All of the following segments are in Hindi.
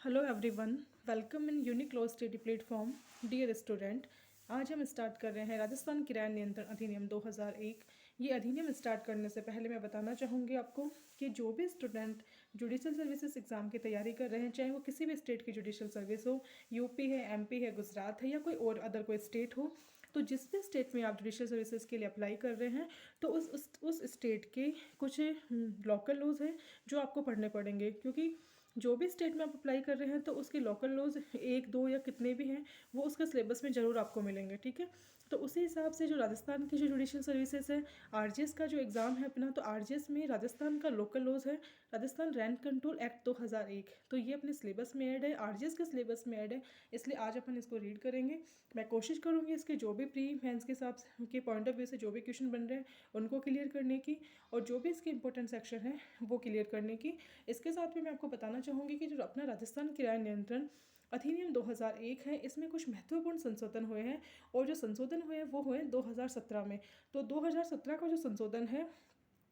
Hello everyone, welcome in uniclose study platform. Dear student, आज हम स्टार्ट कर रहे हैं राजस्थान किराया नियंत्रण अधिनियम 2001। ये अधिनियम स्टार्ट करने से पहले मैं बताना चाहूँगी आपको कि जो भी स्टूडेंट जुडिशल सर्विसेज एग्ज़ाम की तैयारी कर रहे हैं, चाहे वो किसी भी स्टेट की जुडिशल सर्विस हो, यूपी है, एमपी है, गुजरात है या कोई और अदर कोई स्टेट हो, तो जिस भी स्टेट में आप जुडिशल सर्विसेज के लिए अप्लाई कर रहे हैं तो उस स्टेट के कुछ लोकल लॉज हैं जो आपको पढ़ने पड़ेंगे, क्योंकि जो भी स्टेट में आप अप्लाई कर रहे हैं तो उसके लोकल लॉज एक दो या कितने भी हैं वो उसका सिलेबस में ज़रूर आपको मिलेंगे। ठीक है, तो उसी हिसाब से जो राजस्थान की जो जुडिशल सर्विसेज है, आरजीएस का जो एग्ज़ाम है अपना, तो आरजीएस में राजस्थान का लोकल लॉज है राजस्थान रेंट कंट्रोल एक्ट 2001। तो ये अपने सिलेबस में ऐड है, आरजीएस के सिलेबस में ऐड है, इसलिए आज अपन इसको रीड करेंगे। मैं कोशिश करूँगी इसके जो भी प्री मेंस के हिसाब के पॉइंट ऑफ व्यू से जो भी क्वेश्चन बन रहे हैं उनको क्लियर करने की, और जो भी इसके इंपॉर्टेंट सेक्शन है वो क्लियर करने की। इसके साथ में मैं आपको बताना चाहूँगी कि जो अपना राजस्थान किराया नियंत्रण अधिनियम 2001 है, इसमें कुछ महत्वपूर्ण संशोधन हुए हैं, और जो संशोधन हुए हैं वो हुए 2017 में। तो 2017 का जो संशोधन है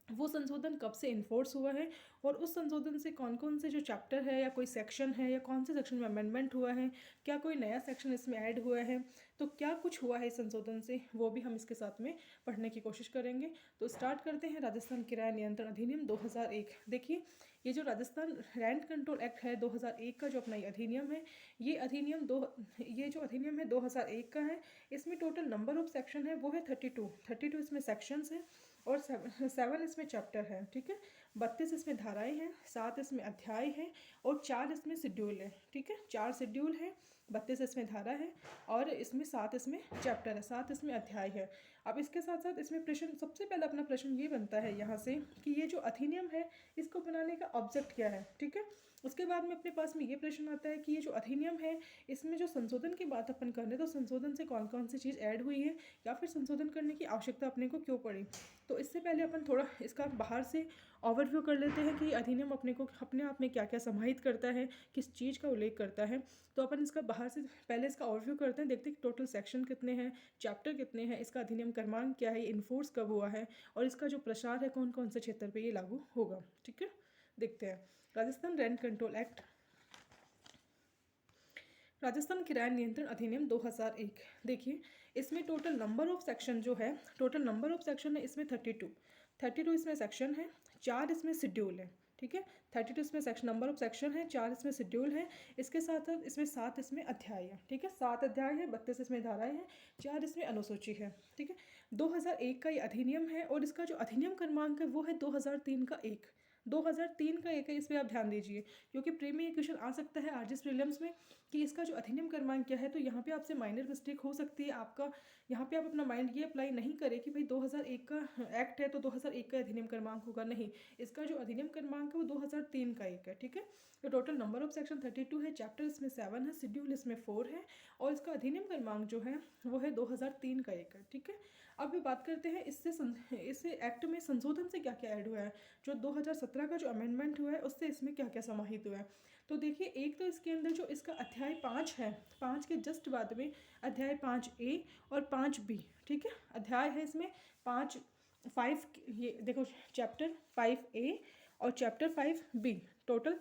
वो संशोधन कब से इन्फोर्स हुआ है, और उस संशोधन से कौन कौन से जो चैप्टर है या कोई सेक्शन है या कौन से सेक्शन में अमेंडमेंट हुआ है, क्या कोई नया सेक्शन इसमें ऐड हुआ है, तो क्या कुछ हुआ है इस संशोधन से, वो भी हम इसके साथ में पढ़ने की कोशिश करेंगे। तो स्टार्ट करते हैं राजस्थान किराया नियंत्रण अधिनियम 2001। देखिए, ये जो राजस्थान रेंट कंट्रोल एक्ट है 2001 का जो अपना ये अधिनियम है, ये जो अधिनियम है 2001 का है। इसमें टोटल नंबर ऑफ सेक्शन है वो है 32 इसमें सेक्शंस हैं, और 7 इसमें चैप्टर है। ठीक है, 32 इसमें धाराएं हैं, 7 इसमें अध्याय हैं, और 4 इसमें शेड्यूल है। ठीक है, 4 शेड्यूल है, 32 इसमें धारा है, और इसमें 7 इसमें चैप्टर है, 7 इसमें अध्याय है। अब इसके साथ साथ इसमें प्रश्न, सबसे पहला अपना प्रश्न ये बनता है यहाँ से कि ये जो अधिनियम है इसको बनाने का ऑब्जेक्ट क्या है। ठीक है, उसके बाद में अपने पास में ये प्रश्न आता है कि ये जो अधिनियम है इसमें जो संशोधन की बात अपन कर रहे हैं, तो संशोधन से कौन कौन सी चीज़ ऐड हुई है या फिर संशोधन करने की आवश्यकता अपने को क्यों पड़ी। तो इससे पहले अपन थोड़ा इसका बाहर से ओवरव्यू कर लेते हैं कि अधिनियम अपने आप में क्या क्या समाहित करता है, किस चीज़ का उल्लेख करता है। तो अपन इसका बाहर से पहले इसका ओवरव्यू करते हैं, देखते हैं कि टोटल सेक्शन कितने हैं, चैप्टर कितने हैं, इसका अधिनियम क्रमांक क्या है, ये इन्फोर्स कब हुआ है, और इसका जो प्रसार है कौन कौन से क्षेत्र पर ये लागू होगा। ठीक है, देखते हैं। Rajasthan rent control act, Rajasthan किराया नियंत्रण अधिनियम 2001। देखिए, इसमें टोटल नंबर ऑफ सेक्शन जो है, टोटल नंबर ऑफ सेक्शन है इसमें 32 इसमें सेक्शन है, 4 इसमें शेड्यूल है। ठीक है, 32 इसमें सेक्शन नंबर ऑफ सेक्शन है, 4 इसमें शेड्यूल है। इसके साथ साथ इसमें 7 इसमें अध्याय है। ठीक है, 7 अध्याय है, 32 इसमें धाराएं हैं, 4 इसमें अनुसूची है। ठीक है, 2001 का ये अधिनियम है, और इसका जो अधिनियम क्रमांक है वो है 2003 का 1। 2003 का 1 है, इस पर आप ध्यान दीजिए, क्योंकि प्री में ये क्वेश्चन आ सकता है आरजीएस प्रीलिम्स में कि इसका जो अधिनियम क्रमांक क्या है। तो यहाँ पे आपसे माइनर मिस्टेक हो सकती है आपका, यहाँ पे आप अपना माइंड ये अप्लाई नहीं करें कि भाई 2001 का एक्ट है तो 2001 का अधिनियम क्रमांक होगा, नहीं। इसका जो अधिनियम क्रमांक है वो 2003 का 1 है। ठीक है, तो टोटल नंबर ऑफ सेक्शन 32 है, चैप्टर इसमें 7 है, शेड्यूल इसमें 4 है, और इसका अधिनियम क्रमांक जो है वो है 2003 का 1 है। ठीक है, अब बात करते हैं इस एक्ट में संशोधन से क्या क्या ऐड हुआ है, जो 2017 का जो अमेंडमेंट हुआ है उससे इसमें क्या क्या समाहित हुआ है। तो देखिए, एक तो इसके अंदर जो इसका अध्याय 5 है, 5 के जस्ट बाद में अध्याय 5A और 5B। ठीक है, अध्याय है इसमें 5 ये देखो, चैप्टर 5A और चैप्टर 5B। टोटल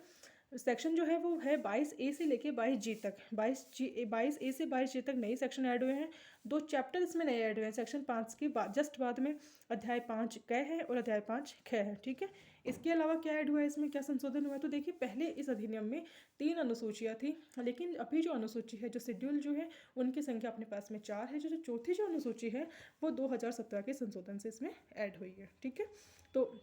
सेक्शन जो है वो है 22A से लेके 22G तक, 22A से 22G तक नए सेक्शन ऐड हुए हैं। 2 चैप्टर इसमें नए ऐड हुए हैं, सेक्शन 5 के बाद जस्ट बाद में अध्याय 5 क है और अध्याय 5 ख है। ठीक है, इसके अलावा क्या ऐड हुआ है, इसमें क्या संशोधन हुआ है। तो देखिए, पहले इस अधिनियम में 3 अनुसूचियाँ थी, लेकिन अभी जो अनुसूची है, जो शेड्यूल जो है, उनकी संख्या अपने पास में 4 है। जो चौथी जो अनुसूची है वो 2017 के संशोधन से इसमें ऐड हुई है। ठीक है, तो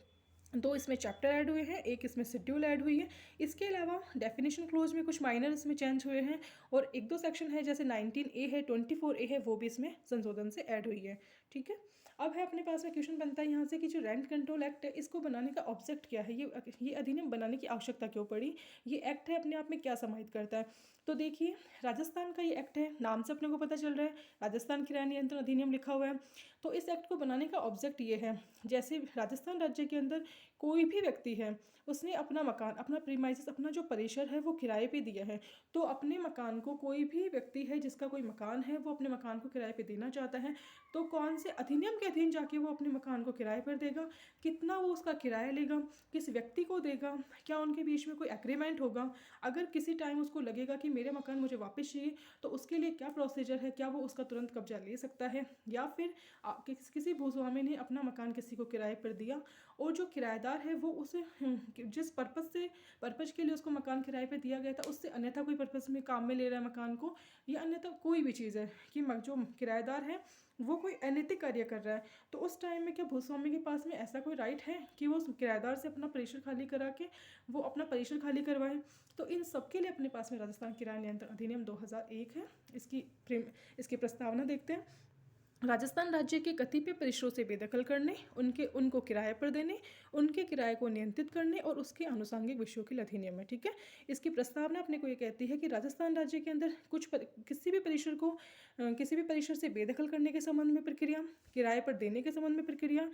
2 इसमें चैप्टर ऐड हुए हैं, 1 इसमें शेड्यूल ऐड हुई है। इसके अलावा डेफिनेशन क्लोज में कुछ माइनर इसमें चेंज हुए हैं, और 1-2 सेक्शन है जैसे 19A है, 24A है, वो भी इसमें संशोधन से ऐड हुई है। ठीक है, अब है अपने पास में क्वेश्चन बनता है यहाँ से कि जो रेंट कंट्रोल एक्ट है इसको बनाने का ऑब्जेक्ट क्या है, ये अधिनियम बनाने की आवश्यकता क्यों पड़ी, ये एक्ट है अपने आप में क्या समाहित करता है। तो देखिए, राजस्थान का ये एक्ट है, नाम से अपने को पता चल रहा है राजस्थान किराया नियंत्रण अधिनियम लिखा हुआ है। तो इस एक्ट को बनाने का ऑब्जेक्ट ये है, जैसे राजस्थान राज्य के अंदर कोई भी व्यक्ति है उसने अपना मकान, अपना प्रीमाइसेस, अपना जो परिसर है वो किराए पे दिया है, तो अपने मकान को, कोई भी व्यक्ति है जिसका कोई मकान है वो अपने मकान को किराए पे देना चाहता है, तो कौन से अधिनियम के अधीन जाके वो अपने मकान को किराए पर देगा, कितना वो उसका किराया लेगा, किस व्यक्ति को देगा, क्या उनके बीच में कोई एग्रीमेंट होगा, अगर किसी टाइम उसको लगेगा कि मेरे मकान मुझे वापस चाहिए तो उसके लिए क्या प्रोसीजर है, क्या वो उसका तुरंत कब्जा ले सकता है, या फिर किसी भूस्वामी ने अपना मकान किसी को किराए पर दिया और जो किराएदार है वो उसे जिस पर्पज़ के लिए उसको मकान किराए पे दिया गया था उससे अन्यथा कोई पर्पज़ में काम में ले रहा है मकान को, या अन्यथा कोई भी चीज़ है कि जो किराएदार है वो कोई अनैतिक कार्य कर रहा है, तो उस टाइम में क्या भूस्वामी के पास में ऐसा कोई राइट है कि वो उस किराएदार से अपना परिसर खाली करा के वो अपना परिसर खाली करवाए। तो इन सब के लिए अपने पास में राजस्थान किराया नियंत्रण अधिनियम 2001 है। इसकी प्रस्तावना देखते हैं। राजस्थान राज्य के कतिपय परिसरों से बेदखल करने, उनको किराए पर देने, उनके किराए को नियंत्रित करने और उसके आनुषंगिक विषयों के लिए अधिनियम है। ठीक है, इसकी प्रस्तावना अपने को ये कहती है कि राजस्थान राज्य के अंदर किसी भी परिसर से बेदखल करने के संबंध में प्रक्रिया, किराए पर देने के संबंध में प्रक्रिया,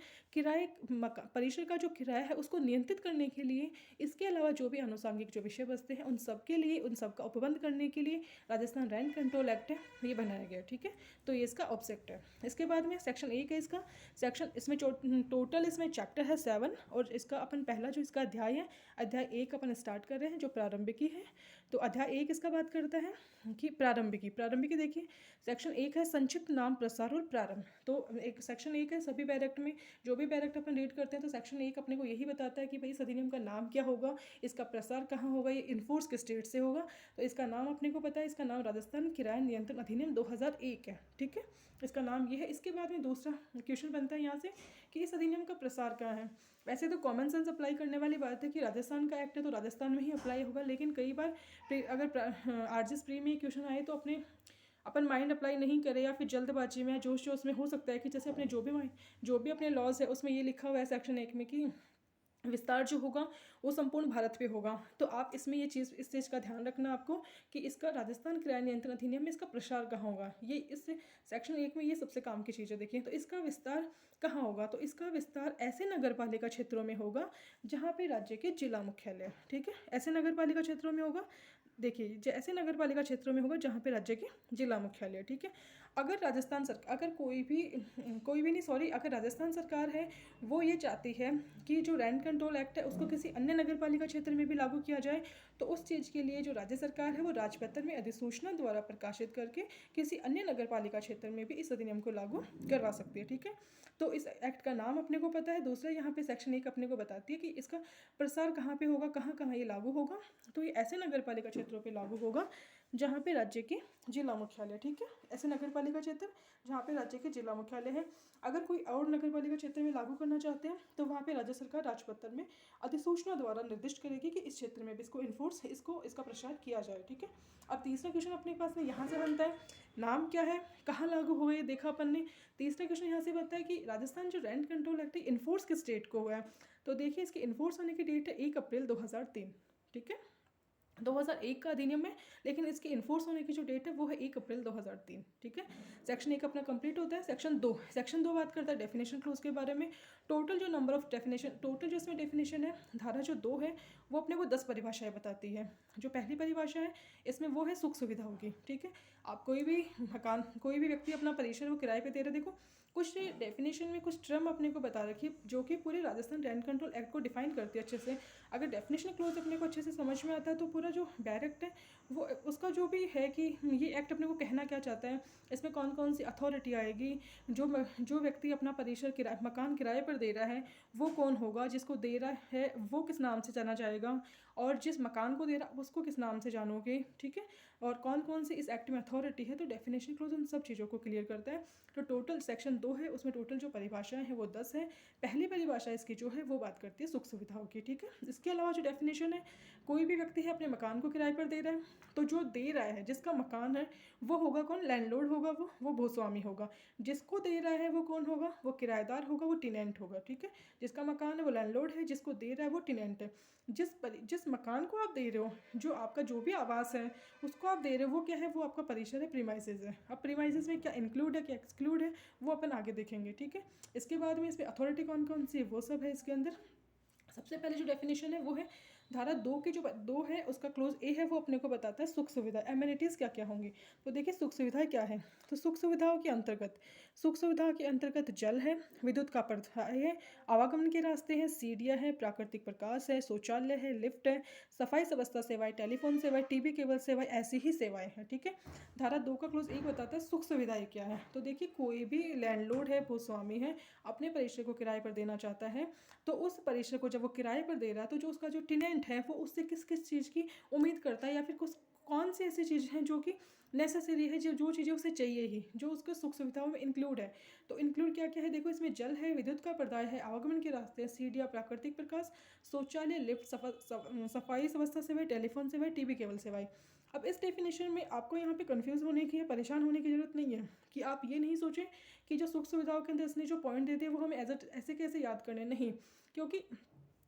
परिसर का जो किराया है उसको नियंत्रित करने के लिए, इसके अलावा जो भी आनुषंगिक जो विषय वस्तु हैं उन सब के लिए, उन सब का उपबंध करने के लिए राजस्थान रेंट कंट्रोल एक्ट है, ये बनाया गया। ठीक है, तो ये इसका ऑब्जेक्ट है। इसके बाद में सेक्शन 1 है इसका। इसमें टोटल इसमें चैप्टर है 7 और इसका अपन पहला जो इसका अध्याय है, अध्याय 1 अपन स्टार्ट कर रहे हैं जो प्रारंभिकी है। तो अध्याय 1 इसका बात करता है कि प्रारंभिकी देखिए, सेक्शन 1 है संक्षिप्त नाम, प्रसार और प्रारंभ। तो एक सेक्शन 1 है, सभी बैरेक्ट में जो भी बैरेक्ट अपन रीड करते हैं तो सेक्शन 1 अपने को यही बताता है कि भाई इस अधिनियम का नाम क्या होगा, इसका प्रसार कहाँ होगा, ये इन्फोर्स किस स्टेट से होगा। तो इसका नाम अपने को पता है, इसका नाम राजस्थान किराया नियंत्रण अधिनियम 2001 है। ठीक है, इसका नाम ये है। इसके बाद में दूसरा क्वेश्चन बनता है यहाँ से कि इस अधिनियम का प्रसार कहाँ है। वैसे तो कॉमन सेंस अप्लाई करने वाली बात है कि राजस्थान का एक्ट है तो राजस्थान में ही अप्लाई होगा, लेकिन कई बार अगर आरजीएस प्री में क्वेश्चन आए तो अपन माइंड अप्लाई नहीं करे या फिर जल्दबाजी में जोश में हो सकता है कि जैसे अपने जो भी अपने लॉज है उसमें ये लिखा हुआ है सेक्शन 1 में कि विस्तार जो होगा वो संपूर्ण भारत पे होगा। तो आप इसमें इस चीज़ का ध्यान रखना आपको कि इसका राजस्थान किराया नियंत्रण अधिनियम में इसका प्रसार कहाँ होगा। ये इस सेक्शन 1 में ये सबसे काम की चीज़ है। देखिए, तो इसका विस्तार कहाँ होगा, तो इसका विस्तार ऐसे नगर पालिका क्षेत्रों में होगा जहाँ पे राज्य के जिला मुख्यालय, ठीक है, ऐसे नगर पालिका क्षेत्रों में होगा। देखिए, ऐसे नगर पालिका क्षेत्रों में होगा जहाँ पे राज्य के जिला मुख्यालय, ठीक है। अगर राजस्थान सरकार, अगर राजस्थान सरकार है वो ये चाहती है कि जो रेंट कंट्रोल एक्ट है उसको किसी अन्य नगर पालिका क्षेत्र में भी लागू किया जाए, तो उस चीज़ के लिए जो राज्य सरकार है वो राजपत्र में अधिसूचना द्वारा प्रकाशित करके किसी अन्य नगर पालिका क्षेत्र में भी इस अधिनियम को लागू करवा सकती है। ठीक है, तो इस एक्ट का नाम अपने को पता है। दूसरा, यहाँ पे सेक्शन 1 अपने को बताती है कि इसका प्रसार कहाँ पे होगा, कहाँ कहाँ ये लागू होगा। तो ये ऐसे नगर पालिका क्षेत्रों पे लागू होगा जहाँ पे राज्य के जिला मुख्यालय, ठीक है, ऐसे नगर पालिका क्षेत्र जहाँ पे राज्य के जिला मुख्यालय है। अगर कोई और नगर पालिका क्षेत्र में लागू करना चाहते हैं तो वहाँ पे राज्य सरकार राजपत्र में अधिसूचना द्वारा निर्दिष्ट करेगी कि इस क्षेत्र में भी इसका प्रसार किया जाए। ठीक है, अब तीसरा क्वेश्चन अपने पास में यहाँ से बनता है, नाम क्या है, कहाँ लागू हो गए, देखा अपन ने। तीसरा क्वेश्चन यहाँ से बनता है कि राजस्थान जो रेंट कंट्रोल एक्ट है इन्फोर्स किस स्टेट को हुआ है। तो देखिए, इसकी इन्फोर्स होने की डेट है 1 अप्रैल 2003। ठीक है, 2001 का अधिनियम है, लेकिन इसकी इन्फोर्स होने की जो डेट है वो है 1 अप्रैल 2003। ठीक है, सेक्शन 1 अपना कंप्लीट होता है। सेक्शन 2 बात करता है डेफिनेशन क्लोज के बारे में। टोटल जो इसमें डेफिनेशन है, धारा जो 2 है वो अपने को 10 परिभाषाएं बताती है। जो पहली परिभाषा है इसमें वो है सुख सुविधा होगी। ठीक है, आप कोई भी व्यक्ति अपना परिसर वो किराए पे दे रहे, देखो कुछ डेफिनेशन में कुछ टर्म अपने को बता रखी है जो कि पूरे राजस्थान रेंट कंट्रोल एक्ट को डिफाइन करती है अच्छे से। अगर डेफिनेशन क्लोज अपने को अच्छे से समझ में आता है तो पूरा जो डायरेक्ट है वो उसका जो भी है कि ये एक्ट अपने को कहना क्या चाहता है, इसमें कौन कौन सी अथॉरिटी आएगी, जो व्यक्ति अपना परिसर मकान किराए पर दे रहा है वो कौन होगा, जिसको दे रहा है वो किस नाम से जाना जाएगा, और जिस मकान को दे रहा उसको किस नाम से जानोगे। ठीक है, और कौन कौन सी इस एक्ट में अथॉरिटी है। तो डेफिनेशन क्लोज उन सब चीज़ों को क्लियर करता है। तो टोटल सेक्शन 2 है, उसमें टोटल जो परिभाषाएं हैं वो 10 है। पहली परिभाषा इसकी जो है वो बात करती है सुख सुविधाओं की। ठीक है, इसके अलावा जो डेफिनेशन है, कोई भी व्यक्ति है अपने मकान को किराए पर दे रहा है, तो जो दे रहा है जिसका मकान है वो होगा कौन, लैंडलॉर्ड होगा, वो भूस्वामी होगा। जिसको दे रहा है वो कौन होगा, वो किराएदार होगा, वो टेनेंट होगा। ठीक है, जिसका मकान है वो लैंडलॉर्ड है, जिसको दे रहा है वो टेनेंट है। जिस मकान को आप दे रहे हो, जो आपका जो भी आवास है उसको आप दे रहे हो, वो क्या है, वो आपका परिसर है, प्रीमाइसेस है। अब प्रीमाइसेस में क्या इंक्लूड है क्या एक्सक्लूड है वो अपन आगे देखेंगे। ठीक है, इसके बाद में इसमें अथॉरिटी कौन कौन सी है वो सब है इसके अंदर। सबसे पहले जो डेफिनेशन है वो है धारा 2 के जो 2 है उसका क्लोज ए है वो अपने को बताता है सुख सुविधा, एमिनिटीज़ क्या क्या होंगी। तो देखिए सुख सुविधाएं क्या है, तो सुख सुविधाओं के अंतर्गत, सुख सुविधाओं के अंतर्गत जल है, विद्युत का प्रवाह है, आवागमन के रास्ते हैं, सीढ़ियाँ हैं, प्राकृतिक प्रकाश है, शौचालय है, लिफ्ट है, सफाई व्यवस्था सेवाएं, टेलीफोन सेवाएं, टीवी केबल सेवाएं, ऐसी ही सेवाएं हैं। ठीक है, धारा 2 का क्लोज 1 बताता है सुख सुविधाएं क्या है। तो देखिए कोई भी लैंडलॉर्ड है, भूस्वामी है, अपने परिसर को किराए पर देना चाहता है, तो उस परिसर को जब वो किराए पर दे रहा है तो जो उसका जो टेनेंट है वो उससे किस किस चीज़ की उम्मीद करता है, या फिर कुछ कौन सी ऐसी चीज़ हैं जो कि नेसेसरी है, जो चीज़ें उसे चाहिए ही, जो उसके सुख सुविधाओं में इंक्लूड है। तो इंक्लूड क्या क्या है, देखो इसमें जल है, विद्युत का प्रदाय है, आवागमन के रास्ते हैं, सीढ़ियाँ, प्राकृतिक प्रकाश, शौचालय, लिफ्ट, सफाई व्यवस्था सेवाएं, टेलीफोन सेवाएं, टीवी केबल सेवाएं। अब इस डेफिनेशन में आपको यहाँ पे कंफ्यूज होने की या परेशान होने की ज़रूरत नहीं है, कि आप ये नहीं सोचें कि जो सुख सुविधाओं के अंदर इसने जो पॉइंट देते हैं वो हमें ऐसे कैसे याद करने, नहीं, क्योंकि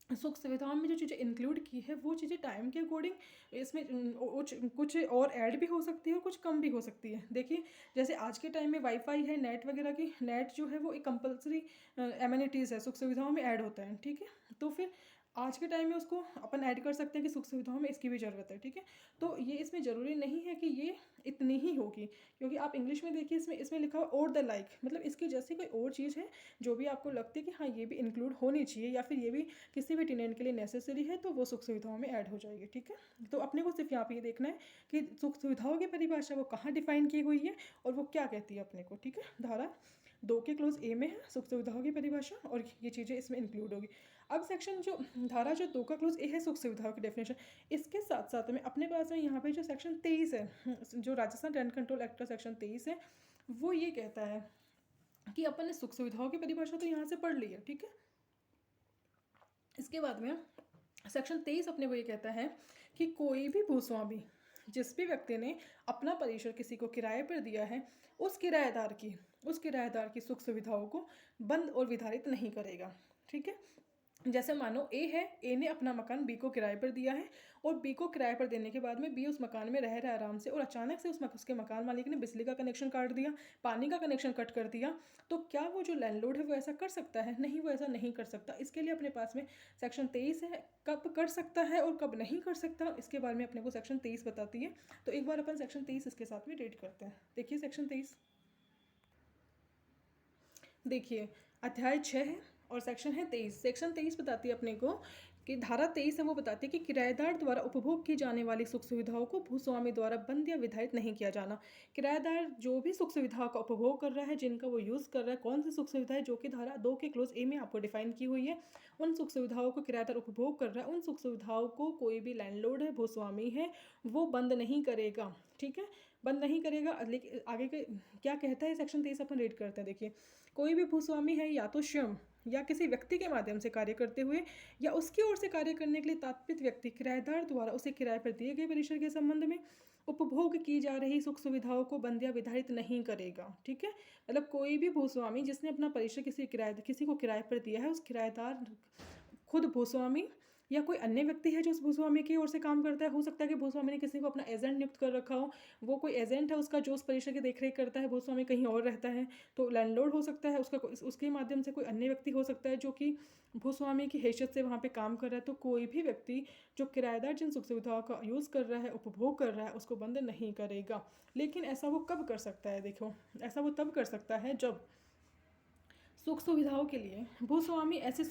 सुख सुविधाओं में जो चीज़ें इंक्लूड की है वो चीज़ें टाइम के अकॉर्डिंग इसमें कुछ और ऐड भी हो सकती है और कुछ कम भी हो सकती है। देखिए जैसे आज के टाइम में वाईफाई है, नेट वगैरह की, नेट जो है वो एक कंपलसरी एमिनिटीज़ है, सुख सुविधाओं में ऐड होता है। ठीक है, तो फिर आज के टाइम में उसको अपन ऐड कर सकते हैं कि सुख सुविधाओं में इसकी भी ज़रूरत है। ठीक है, तो ये इसमें ज़रूरी नहीं है कि ये इतनी ही होगी, क्योंकि आप इंग्लिश में देखिए इसमें इसमें लिखा हुआ और द लाइक, मतलब इसकी जैसी कोई और चीज़ है जो भी आपको लगती है कि हाँ ये भी इंक्लूड होनी चाहिए या फिर ये भी किसी भी टेनेंट के लिए नेसेसरी है, तो वो सुख सुविधाओं में ऐड हो जाएगी। ठीक है, तो अपने को सिर्फ यहाँ पे ये देखना है कि सुख सुविधाओं की परिभाषा वो कहाँ डिफाइन की हुई है और वो क्या कहती है अपने को। ठीक है, धारा 2 के क्लोज ए में है सुख सुविधाओं की परिभाषा और ये चीज़ें इसमें इंक्लूड होगी। अब सेक्शन जो धारा जो 2 का क्लोज ए है सुख सुविधाओं की डेफिनेशन, इसके साथ साथ में अपने पास में यहाँ पे जो सेक्शन 23 है, जो राजस्थान रेंट कंट्रोल एक्ट का सेक्शन 23 है, वो ये कहता है कि अपन ने सुख सुविधाओं की परिभाषा तो यहाँ से पढ़ ली है। ठीक है, इसके बाद में सेक्शन 23 अपने को ये कहता है कि कोई भी भूस्वामी जिस भी व्यक्ति ने अपना परिसर किसी को किराए पर दिया है उस किराएदार की सुख सुविधाओं को बंद और विधारित नहीं करेगा। ठीक है, जैसे मानो ए है, ए ने अपना मकान बी को किराए पर दिया है और बी को किराए पर देने के बाद में बी उस मकान में रह रहा है आराम से, और अचानक से उसके मकान मालिक ने बिजली का कनेक्शन काट दिया, पानी का कनेक्शन कट कर दिया, तो क्या वो जो लैंडलॉर्ड है वो ऐसा कर सकता है? नहीं, वो ऐसा नहीं कर सकता। इसके लिए अपने पास में सेक्शन 23 है, कब कर सकता है और कब नहीं कर सकता इसके बारे में अपने को सेक्शन 23 बताती है। तो एक बार अपन सेक्शन 23 इसके साथ में रीड करते हैं। देखिए सेक्शन 23, देखिए अध्याय 6 है और सेक्शन है 23। सेक्शन 23 बताती है अपने को कि धारा 23 है वो बताती है कि किराएदार द्वारा उपभोग की जाने वाली सुख सुविधाओं को भूस्वामी द्वारा बंद या विधायित नहीं किया जाना। किराएदार जो भी सुख सुविधाओं का उपभोग कर रहा है, जिनका वो यूज़ कर रहा है, कौन सी सुख सुविधाएं जो कि धारा 2 के क्लोज ए में आपको डिफाइन की हुई है, उन सुख सुविधाओं को किराएदार उपभोग कर रहा है, उन सुख सुविधाओं को कोई भी लैंडलॉर्ड है, भूस्वामी है, वो बंद नहीं करेगा। ठीक है, बंद नहीं करेगा। लेकिन आगे के क्या कहता है सेक्शन 23 अपन रीड करते हैं। देखिए, कोई भी भूस्वामी है या तो स्वयं या किसी व्यक्ति के माध्यम से कार्य करते हुए या उसकी ओर से कार्य करने के लिए तात्विक व्यक्ति किराएदार द्वारा उसे किराए पर दिए गए परिसर के संबंध में उपभोग की जा रही सुख सुविधाओं को बंद या विधारित नहीं करेगा। ठीक है, मतलब कोई भी भूस्वामी जिसने अपना परिसर किसी को किराए पर दिया है, उस किराएदार खुद भूस्वामी या कोई अन्य व्यक्ति है जो उस भूस्वामी की ओर से काम करता है, हो सकता है कि भूस्वामी ने किसी को अपना एजेंट नियुक्त कर रखा हो, वो कोई एजेंट है उसका जो उस परिसर की देखरेख करता है, भूस्वामी कहीं और रहता है, तो लैंडलॉर्ड हो सकता है, उसके माध्यम से कोई अन्य व्यक्ति हो सकता है जो कि भूस्वामी की हैसियत से वहाँ पे काम कर रहा है। तो कोई भी व्यक्ति जो किराएदार जिन सुख सुविधाओं का यूज़ कर रहा है, उपभोग कर रहा है, उसको बंद नहीं करेगा। लेकिन ऐसा वो कब कर सकता है? देखो, ऐसा वो तब कर सकता है जब सुख सुविधाओं के लिए भूस्वामी ऐसी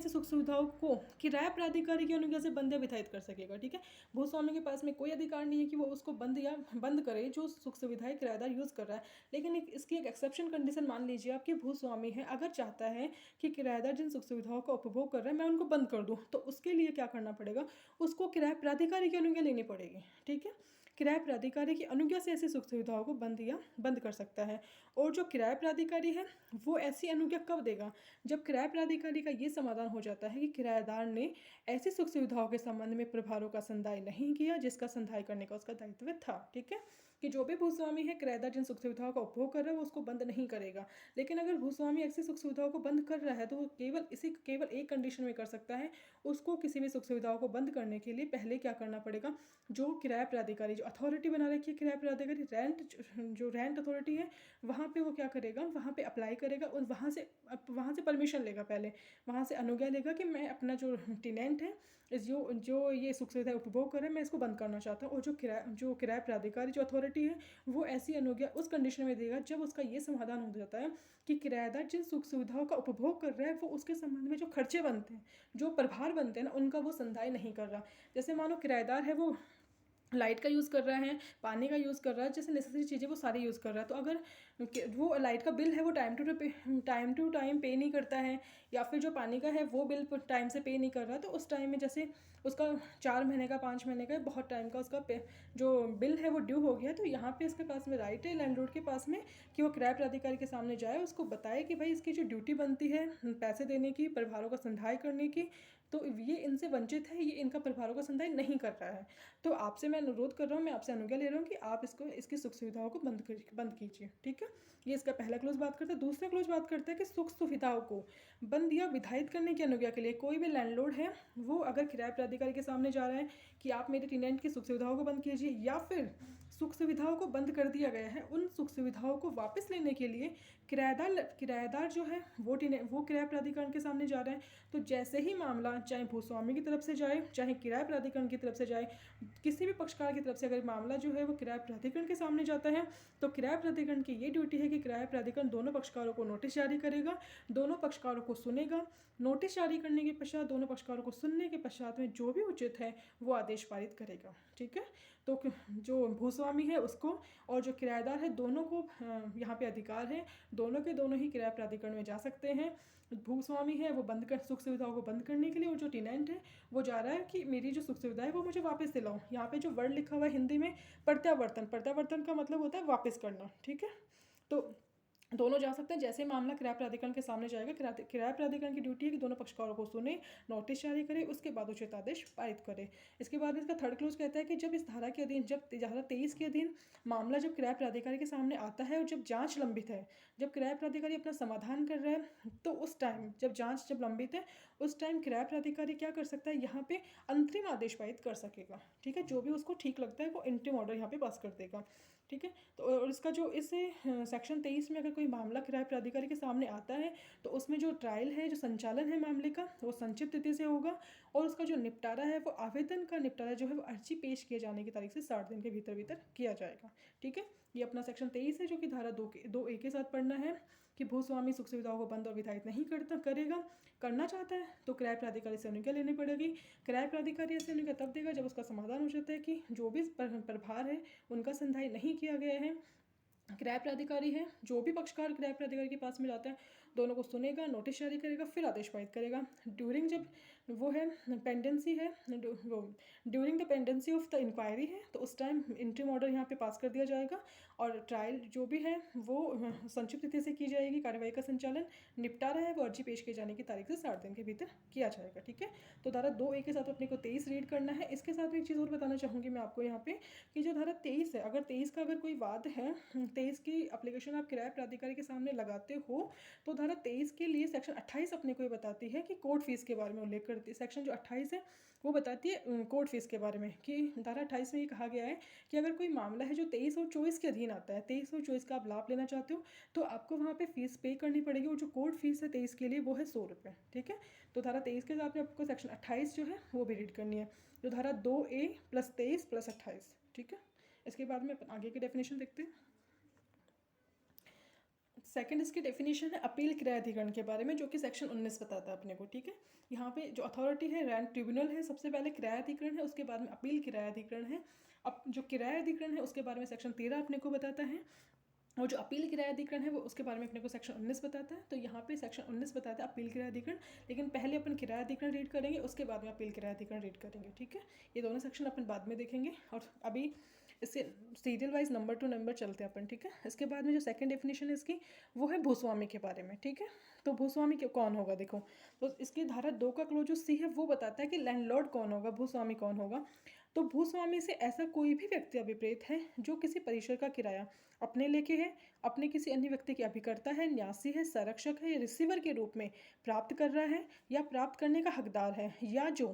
सुख सुविधाओं को किराया प्राधिकारी की अनुज्ञा से बंद या विधायित कर सकेगा। ठीक है, भूस्वामी के पास में कोई अधिकार नहीं है कि वो उसको बंद करे जो सुख सुविधाएं किराएदार यूज़ कर रहा है। लेकिन इसकी एक एक्सेप्शन कंडीशन मान लीजिए आपकी भूस्वामी है, अगर चाहता है कि किराएदार जिन सुख सुविधाओं का उपभोग कर रहा है मैं उनको बंद कर दूँ, तो उसके लिए क्या करना पड़ेगा? उसको किराया प्राधिकारी की अनुज्ञा लेनी पड़ेगी। ठीक है, किराया प्राधिकारी की अनुज्ञा से ऐसी सुख सुविधाओं को बंद कर सकता है। और जो किराया प्राधिकारी है वो ऐसी अनुज्ञा कब देगा? जब किराया प्राधिकारी का ये समाधान हो जाता है कि किराएदार ने ऐसी सुख सुविधाओं के संबंध में प्रभारों का संदाय नहीं किया जिसका संदाय करने का उसका दायित्व था। ठीक है, कि जो भी भूस्वामी है किराएदार जिन सुख सुविधाओं का उपभोग कर रहा है वो उसको बंद नहीं करेगा। लेकिन अगर भूस्वामी ऐसी सुख सुविधाओं को बंद कर रहा है तो वो केवल एक कंडीशन में कर सकता है। उसको किसी भी सुख सुविधाओं को बंद करने के लिए पहले क्या करना पड़ेगा, जो किराया प्राधिकारी, जो अथॉरिटी बना रखी है किराया प्राधिकारी, जो रेंट अथॉरिटी है, वहाँ पे वो क्या करेगा, वहाँ पे अप्लाई करेगा और वहाँ से परमिशन लेगा। पहले वहाँ से अनुज्ञा लेगा कि मैं अपना जो टेनेंट है, इस जो ये सुख सुविधा उपभोग कर रहे हैं, मैं इसको बंद करना चाहता हूँ। और जो किराया प्राधिकारी, जो अथॉरिटी है, वो ऐसी अनुज्ञा उस कंडीशन में देगा जब उसका ये समाधान हो जाता है कि किराएदार जिन सुख सुविधाओं का उपभोग कर रहा है वो उसके संबंध में जो खर्चे बनते हैं, जो प्रभार बनते हैं ना, उनका वो संदाय नहीं कर रहा। जैसे मानो किराएदार है वो लाइट का यूज़ कर रहा है, पानी का यूज़ कर रहा है, जैसे नेसेसरी चीज़ें वो सारी यूज़ कर रहा है, तो अगर वो लाइट का बिल है वो टाइम टू टाइम पे नहीं करता है, या फिर जो पानी का है वो बिल टाइम से पे नहीं कर रहा, तो उस टाइम में जैसे उसका 4 महीने का, 5 महीने का, बहुत टाइम का उसका जो बिल है वो ड्यू हो गया, तो यहाँ पे इसके पास में राइट है लैंडलॉर्ड के पास में कि वो किराया प्राधिकारी के सामने जाए, उसको बताए कि भाई इसकी जो ड्यूटी बनती है पैसे देने की, प्रभारों का संधाय करने की, तो ये इनसे वंचित है, ये इनका प्रभारों का संधाय नहीं कर रहा है। तो आपसे मैं अनुरोध कर रहा हूँ, मैं आपसे अनुज्ञा ले रहा हूँ कि आप इसकी सुख सुविधाओं को बंद कीजिए। ठीक है, ये इसका पहला क्लोज बात करता है। दूसरा क्लोज बात करता है कि सुख सुविधाओं को बंद या विधायित करने की अनुज्ञा के लिए कोई भी लैंडलॉर्ड है वो अगर किराया प्राधिकारी के सामने जा रहा है कि आप मेरे टेनेंट की सुख सुविधाओं को बंद कीजिए, या फिर सुख सुविधाओं को बंद कर दिया गया है, उन सुख सुविधाओं को वापस लेने के लिए किराएदार जो है वो किराया प्राधिकरण के सामने जा रहा है, तो जैसे ही मामला चाहे भूस्वामी की तरफ से जाए चाहे किराया प्राधिकरण की तरफ से जाए, किसी भी पक्षकार की तरफ से अगर मामला जो है वो किराया प्राधिकरण के सामने जाता है, तो किराया प्राधिकरण की ये ड्यूटी है कि किराया प्राधिकरण दोनों पक्षकारों को नोटिस जारी करेगा, दोनों पक्षकारों को सुनेगा, नोटिस जारी करने के पश्चात दोनों पक्षकारों को सुनने के पश्चात में जो भी उचित है वो आदेश पारित करेगा। ठीक है, तो जो भूस्वामी है उसको और जो किराएदार है दोनों को यहाँ पे अधिकार है, दोनों के दोनों ही किराया प्राधिकरण में जा सकते हैं। भूस्वामी है वो सुख सुविधाओं को बंद करने के लिए, और जो टेनेंट है वो जा रहा है कि मेरी जो सुख सुविधा है वो मुझे वापस दिलाओ। यहाँ पे जो वर्ड लिखा हुआ है हिंदी में प्रत्यावर्तन का मतलब होता है वापस करना। ठीक है, तो दोनों जा सकते हैं। जैसे मामला किराया प्राधिकरण के सामने जाएगा, किराया प्राधिकरण की ड्यूटी है कि दोनों पक्षकारों को सुने, नोटिस जारी करे, उसके बाद उचित आदेश पारित करे। इसके बाद इसका थर्ड क्लोज कहता है कि जब इस धारा के अधीन, जब धारा 23 के अधीन मामला जब किराया प्राधिकारी के सामने आता है और जब जांच लंबित है, जब किराया प्राधिकारी अपना समाधान कर रहा है, तो उस टाइम जब लंबित है उस टाइम किराया प्राधिकारी क्या कर सकता है, यहाँ पे अंतरिम आदेश पारित कर सकेगा। ठीक है, जो भी उसको ठीक लगता है वो इंटरिम ऑर्डर यहाँ पे पास कर देगा। ठीक है, तो और इसका जो इस सेक्शन 23 में अगर कोई मामला किराया प्राधिकारी के सामने आता है तो उसमें जो ट्रायल है, जो संचालन है मामले का, वो संक्षिप्त तिथि से होगा, और उसका जो निपटारा है वो आवेदन का निपटारा जो है वो अर्जी पेश किए जाने की तारीख से 60 दिन के भीतर किया जाएगा। ठीक है, ये अपना सेक्शन 23 है जो कि धारा 2A के साथ पढ़ना है कि भूस्वामी सुख सुविधाओं को बंद और विधायित नहीं करना चाहता है तो किराया प्राधिकारी से अनुज्ञा लेनी पड़ेगी। किराया प्राधिकारी ऐसे अनुज्ञा तब देगा जब उसका समाधान हो जाता है कि जो भी प्रभार है उनका संधाय नहीं किया गया है। किराया प्राधिकारी है, जो भी पक्षकार किराया प्राधिकारी के पास में जाता है दोनों को सुनेगा, नोटिस जारी करेगा, फिर आदेश पारित करेगा। ड्यूरिंग जब वो है पेंडेंसी है, वो during the pendency of the inquiry है, तो उस टाइम इंटरिम ऑर्डर यहाँ पे पास कर दिया जाएगा, और ट्रायल जो भी है वो संक्षिप्त तिथि से की जाएगी। कार्यवाही का संचालन निपटारा है वो अर्जी पेश किए जाने की तारीख से 60 दिन के भीतर किया जाएगा। ठीक है, तो धारा 2A के साथ अपने को 23 रीड करना है। इसके साथ में एक चीज़ और बताना चाहूँगी मैं आपको यहाँ पे कि जो धारा 23 है, अगर 23 का अगर कोई वाद है, 23 की एप्लीकेशन आप किराया प्राधिकारी के सामने लगाते हो, तो धारा 23 के लिए सेक्शन 28 अपने को ये बताती है कि कोर्ट फीस के बारे में उल्लेख करती है। सेक्शन जो 28 है वो बताती है कोर्ट फीस के बारे में, कि धारा 28 में ये कहा गया है कि अगर कोई मामला है जो 23 और 24 के अधीन आता है, 23 और 24 का आप लाभ लेना चाहते हो, तो आपको वहाँ पे फीस पे करनी पड़ेगी, और जो कोर्ट फीस है 23 के लिए वो है 100 रुपये। ठीक है, तो धारा 23 के साथ में आपको सेक्शन 28 जो है वो भी रीड करनी है, जो धारा 2A + 23 + 28। ठीक है, इसके बाद में अपन आगे की डेफिनेशन देखते हैं। सेकंड इसकी डेफिनेशन है अपील किराया अधिकरण के बारे में, जो कि सेक्शन 19 बताता है अपने को। ठीक है, यहाँ पे जो अथॉरिटी है रैंक ट्रिब्यूनल है, सबसे पहले किराया अधिकरण है, उसके बाद में अपील किराया अधिकरण है। अब जो किराया अधिकरण है उसके बारे में सेक्शन 13 अपने को बताता है, और जो अपील किराया अधिकरण है वो उसके बारे में अपने को सेक्शन 19 बताता है। तो यहाँ पे सेक्शन 19 बताता है अपील किराया अधिकरण, लेकिन पहले अपन किराया अधिकरण रीड करेंगे, उसके बाद में अपील किराया अधिकरण रीड करेंगे। ठीक है, ये दोनों सेक्शन अपन बाद में देखेंगे, और अभी इससे serial wise number two number चलते हैं अपन, ठीक है। इसके बाद में जो सेकंड डेफिनेशन है इसकी, वो है भूस्वामी के बारे में, ठीक है। तो भूस्वामी कौन होगा, देखो तो इसकी धारा 2 का क्लोज जो सी है वो बताता है कि लैंडलॉर्ड कौन होगा, भूस्वामी कौन होगा। तो भूस्वामी से ऐसा कोई भी व्यक्ति अभिप्रेत है जो किसी परिसर का किराया अपने लेके है, अपने किसी अन्य व्यक्ति की अभिकर्ता है, न्यासी है, संरक्षक है या रिसीवर के रूप में प्राप्त कर रहा है या प्राप्त करने का हकदार है, या जो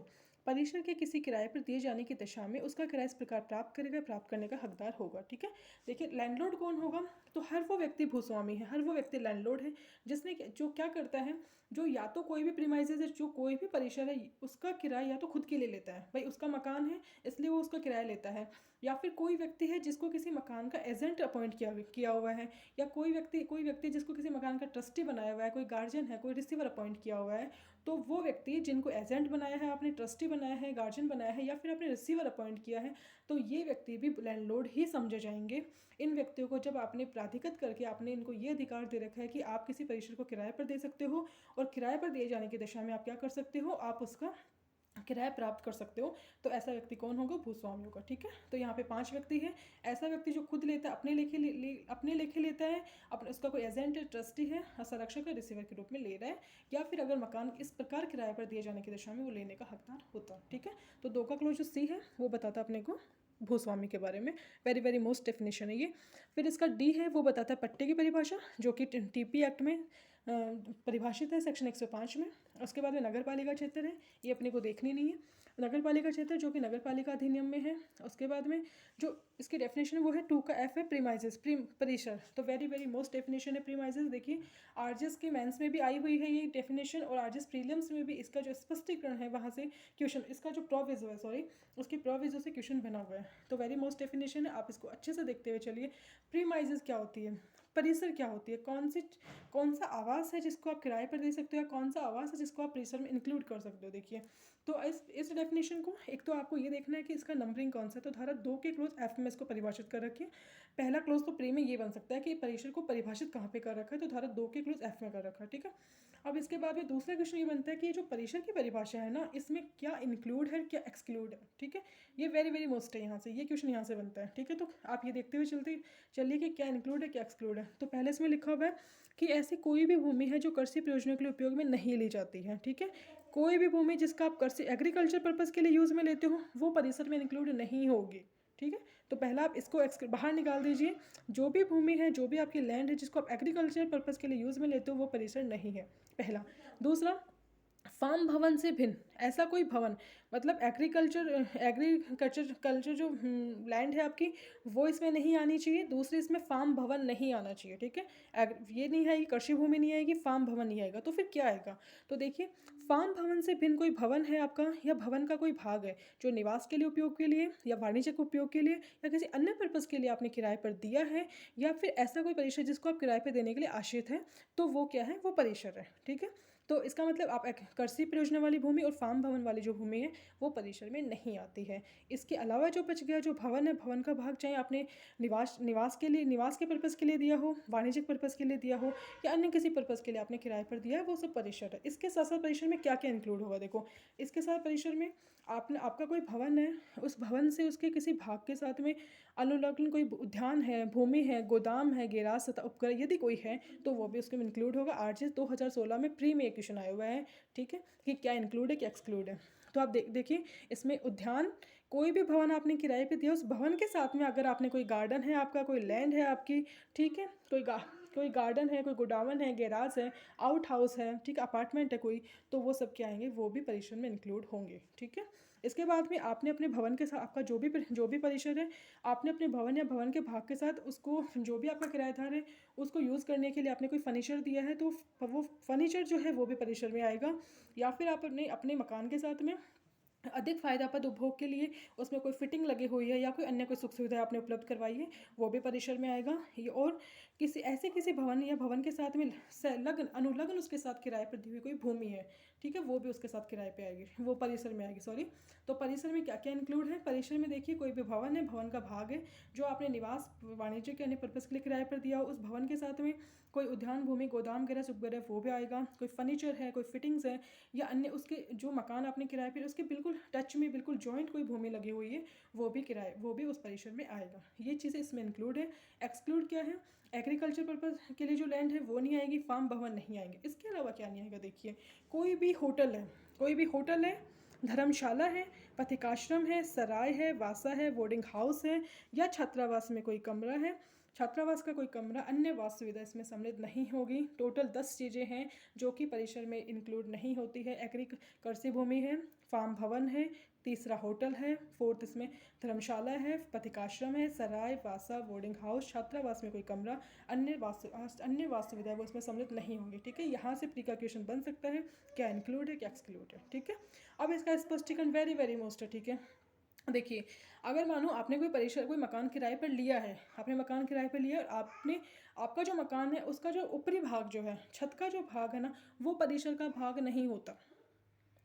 परिसर के किसी किराए पर दिए जाने की दशा में उसका किराया इस प्रकार प्राप्त करेगा, प्राप्त करने का हकदार होगा, ठीक है। देखिए लैंडलॉर्ड कौन होगा, तो हर वो व्यक्ति भूस्वामी है, हर वो व्यक्ति लैंडलॉर्ड है जिसने जो क्या करता है, जो या तो कोई भी प्रीमाइसेस है, जो कोई भी परिसर है उसका किराया या तो खुद के लिए लेता है, भाई उसका मकान है इसलिए वो उसका किराया लेता है, या फिर कोई व्यक्ति है जिसको किसी मकान का एजेंट अपॉइंट किया हुआ है, या कोई व्यक्ति जिसको किसी मकान का ट्रस्टी बनाया हुआ है, कोई गार्जियन है, कोई रिसीवर अपॉइंट किया हुआ है, तो वो व्यक्ति जिनको एजेंट बनाया है, आपने ट्रस्टी बनाया है, गार्जियन बनाया है, या फिर आपने रिसीवर अपॉइंट किया है, तो ये व्यक्ति भी लैंडलॉर्ड ही समझे जाएंगे। इन व्यक्तियों को जब आपने प्राधिकृत करके आपने इनको ये अधिकार दे रखा है कि आप किसी परिसर को किराए पर दे सकते हो और किराए पर दिए जाने की दशा में आप क्या कर सकते हो, आप उसका किराया प्राप्त कर सकते हो, तो ऐसा व्यक्ति कौन होगा, भूस्वामी होगा, ठीक है। तो यहाँ पे 5 व्यक्ति है, ऐसा व्यक्ति जो खुद लेता है, अपने लेखे लेता है, अपने उसका कोई एजेंट है, ट्रस्टी है, संरक्षक है, रिसीवर के रूप में ले रहा है, या फिर अगर मकान इस प्रकार किराए पर दिए जाने की दशा में वो लेने का हकदार होता है, ठीक है। तो 2 का क्लोज जो सी है वो बताता है अपने को भूस्वामी के बारे में, वेरी वेरी मोस्ट डेफिनेशन है ये। फिर इसका डी है वो बताता है पट्टे की परिभाषा, जो कि टीपी एक्ट में परिभाषित है सेक्शन 105 में। उसके बाद में नगर पालिका क्षेत्र है, ये अपने को देखनी नहीं है, नगर पालिका क्षेत्र जो कि नगर पालिका अधिनियम में है। उसके बाद में जो इसकी डेफिनेशन है वो है 2 का एफ है प्रीमाइजेस, परिसर, तो वेरी वेरी मोस्ट डेफिनेशन है प्रीमाइजेस। देखिए आरजीएस के मेंस में भी आई हुई है ये डेफिनेशन, और आरजीएस प्रीलिम्स में भी इसका जो स्पष्टीकरण है वहाँ से क्वेश्चन, इसका जो प्रोविजो है, सॉरी उसकी प्रोविजो से क्वेश्चन बना हुआ है, तो वेरी मोस्ट डेफिनेशन है, आप इसको अच्छे से देखते हुए चलिए। प्रीमाइजेस क्या होती है, परिसर क्या होती है, कौन सा आवास है जिसको आप किराए पर दे सकते हो, या कौन सा आवास है जिसको आप परिसर में इंक्लूड कर सकते हो। देखिए तो इस डेफिनेशन को एक तो आपको ये देखना है कि इसका नंबरिंग कौन सा है, तो धारा 2 के क्लोज एफ में इसको परिभाषित कर रखिए। पहला क्लोज तो प्री में ये बन सकता है कि परिसर को परिभाषित कहाँ पे कर रखा है, तो धारा 2 के क्लोज एफ में कर रखा है, ठीक है। अब इसके बाद में दूसरा क्वेश्चन ये बनता है कि जो परिसर की परिभाषा है ना, इसमें क्या इंक्लूड है क्या एक्सक्लूड है, ठीक है। ये वेरी वेरी मोस्ट है, यहाँ से ये क्वेश्चन यहाँ से बनता है, ठीक है। तो आप ये देखते हुए चलिए कि क्या इंक्लूड है क्या एक्सक्लूड है। तो पहले इसमें लिखा हुआ है कि ऐसी कोई भी भूमि है जो कृषि प्रयोजनों के लिए उपयोग में नहीं ली जाती है, ठीक है। कोई भी भूमि जिसका आप कृषि एग्रीकल्चर पर्पज़ के लिए यूज़ में लेते हो वो परिसर में इंक्लूड नहीं होगी, ठीक है। तो पहला आप इसको बाहर निकाल दीजिए, जो भी भूमि है, जो भी आपकी लैंड है जिसको आप एग्रीकल्चर पर्पज़ के लिए यूज़ में लेते हो वो परिसर नहीं है, पहला। दूसरा, फार्म भवन से भिन्न ऐसा कोई भवन, मतलब एग्रीकल्चर जो लैंड है आपकी वो इसमें नहीं आनी चाहिए। दूसरी, इसमें फार्म भवन नहीं आना चाहिए, ठीक है। ये नहीं आएगी, कृषि भूमि नहीं आएगी, फार्म भवन नहीं आएगा, तो फिर क्या आएगा, तो देखिए फार्म भवन से भिन्न कोई भवन है आपका, या भवन का कोई भाग है जो निवास के लिए उपयोग के लिए या वाणिज्यिक उपयोग के लिए या किसी अन्य पर्पज़ के लिए आपने किराए पर दिया है, या फिर ऐसा कोई परिसर जिसको आप किराए पर देने के लिए आश्रित है, तो वो क्या है, वो परिसर है, ठीक है। तो इसका मतलब आप कृषि प्रयोजन वाली भूमि और फार्म भवन वाली जो भूमि है वो परिसर में नहीं आती है। इसके अलावा जो बच गया जो भवन है, भवन का भाग चाहे आपने निवास के पर्पज़ के लिए दिया हो, वाणिज्यिक पर्पज़ के लिए दिया हो, या अन्य किसी पर्पज़ के लिए आपने किराए पर दिया है, वो सब परिसर है। इसके साथ साथ परिसर में क्या क्या इंक्लूड होगा, देखो इसके साथ परिसर में आपका कोई भवन है, उस भवन से उसके किसी भाग के साथ में अनुलग्न कोई उद्यान है, भूमि है, गोदाम है, गैराज तथा उपकरण यदि कोई है तो वो भी उसके में इंक्लूड होगा। आरजीएस 2016 में प्री में एक क्वेश्चन आया हुआ है, ठीक है, कि क्या इंक्लूड है क्या एक्सक्लूड है। तो आप देखिए इसमें उद्यान, कोई भी भवन आपने किराए पे दिया, उस भवन के साथ में अगर आपने कोई गार्डन है आपका, कोई लैंड है आपकी, ठीक है, कोई गार्डन है, कोई गोडाउन है, गैराज है, आउट हाउस है, ठीक, अपार्टमेंट है कोई, तो वो सब क्या आएंगे, वो भी परिसर में इंक्लूड होंगे, ठीक है। इसके बाद में आपने अपने भवन के साथ आपका जो भी परिसर है, आपने अपने भवन या भवन के भाग के साथ उसको जो भी आपका किराएदार है उसको यूज़ करने के लिए आपने कोई फर्नीचर दिया है, तो वो फर्नीचर जो है वो भी परिसर में आएगा। या फिर आप अपने मकान के साथ में अधिक फायदापद उपभोग के लिए उसमें कोई फिटिंग लगी हुई है या कोई अन्य कोई सुख सुविधा आपने उपलब्ध करवाई है, वो भी परिसर में आएगा। ये और किसी भवन या भवन के साथ में अनुलग्न उसके साथ किराए पर दी हुई कोई भूमि है, ठीक है, वो भी उसके साथ किराए पे आएगी, वो परिसर में आएगी, सॉरी। तो परिसर में क्या क्या इंक्लूड है? परिसर में देखिए कोई भी भवन है, भवन का भाग है जो आपने निवास वाणिज्य के अन्य पर्पज़ के लिए किराए पर दिया हो, उस भवन के साथ में कोई उद्यान भूमि, गोदाम गैरेज वगैरह वो भी आएगा। कोई फर्नीचर है, कोई फिटिंग्स है, या अन्य उसके जो मकान आपने किराए पर उसके बिल्कुल टच में, बिल्कुल जॉइंट कोई भूमि लगी हुई है, वो भी उस परिसर में आएगा। ये चीज़ें इसमें इंक्लूड है। एक्सक्लूड क्या है? एग्रीकल्चर पर्पज़ के लिए जो लैंड है वो नहीं आएगी, फार्म भवन नहीं आएंगे। इसके अलावा क्या नहीं आएगा? देखिए कोई भी होटल है, धर्मशाला है, पथिकाश्रम है, सराय है, वासा है, बोर्डिंग हाउस है, या छात्रावास में कोई कमरा है, छात्रावास का कोई कमरा, अन्य वास सुविधा इसमें सम्मिलित नहीं होगी। टोटल 10 चीज़ें हैं जो कि परिसर में इंक्लूड नहीं होती है। कृषि भूमि है, फार्म भवन है, तीसरा होटल है, फोर्थ इसमें धर्मशाला है, पथिकाश्रम है, सराय, वासा, बोर्डिंग हाउस, छात्रावास में कोई कमरा, अन्य वास सुविधा वो इसमें सम्मिलित नहीं होंगी। ठीक है, यहाँ से प्री का क्वेश्चन बन सकता है, क्या इंक्लूड है क्या एक्सक्लूड है। ठीक है, अब इसका स्पष्टीकरण वेरी वेरी मोस्ट है। ठीक है, देखिए अगर मानो आपने कोई मकान किराए पर लिया है, आपने मकान किराए पर लिया और आपका जो मकान है उसका जो ऊपरी भाग जो है, छत का जो भाग है ना, वो परिसर का भाग नहीं होता।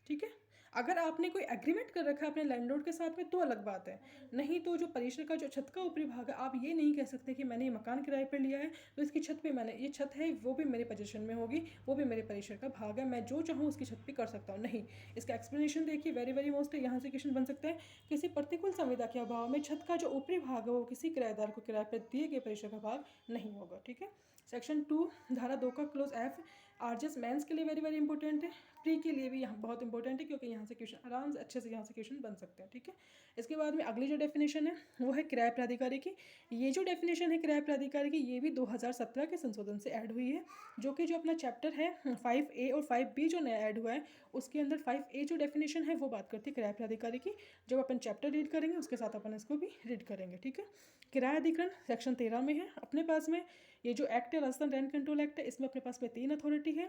ठीक है, अगर आपने कोई एग्रीमेंट कर रखा है अपने लैंडलॉर्ड के साथ में तो अलग बात है, नहीं तो जो परिसर का जो छत का ऊपरी भाग है, आप ये नहीं कह सकते कि मैंने ये मकान किराए पर लिया है तो इसकी छत पे मैंने ये छत है वो भी मेरे पोजीशन में होगी, वो भी मेरे परिसर का भाग है, मैं जो चाहूँ उसकी छत पे कर सकता हूँ। नहीं, इसका एक्सप्लेनेशन देखिए वेरी वेरी मोस्ट है। यहाँ से क्वेश्चन बन सकता है, किसी प्रतिकूल संविदा के अभाव में छत का जो ऊपरी भाग है वो किसी किराएदार को किराए पर दिए गए परिसर का भाग नहीं होगा। ठीक है, सेक्शन 2 धारा 2 का क्लोज एफ आरजेस मेंस के लिए वेरी वेरी इंपॉर्टेंट है, प्री के लिए भी यहाँ बहुत इंपॉर्टेंट है, क्योंकि यहाँ से क्वेश्चन आराम से अच्छे से यहाँ से क्वेश्चन बन सकते हैं। ठीक है, इसके बाद में अगली जो डेफिनेशन है वो है किराए प्राधिकारी की। ये जो डेफिनेशन है किराए प्राधिकारी की ये भी 2017 के संशोधन से ऐड हुई है, जो कि जो अपना चैप्टर है 5A और 5B जो नया ऐड हुआ है उसके अंदर 5A जो डेफिनेशन है वो बात करती है किराए प्राधिकारी की। जब अपन चैप्टर रीड करेंगे उसके साथ अपन इसको भी रीड करेंगे। ठीक है, किराया अधिकरण सेक्शन 13 में है अपने पास में। ये जो एक्ट है राजस्थान रेंट कंट्रोल एक्ट है, इसमें अपने पास में 3 अथॉरिटी है।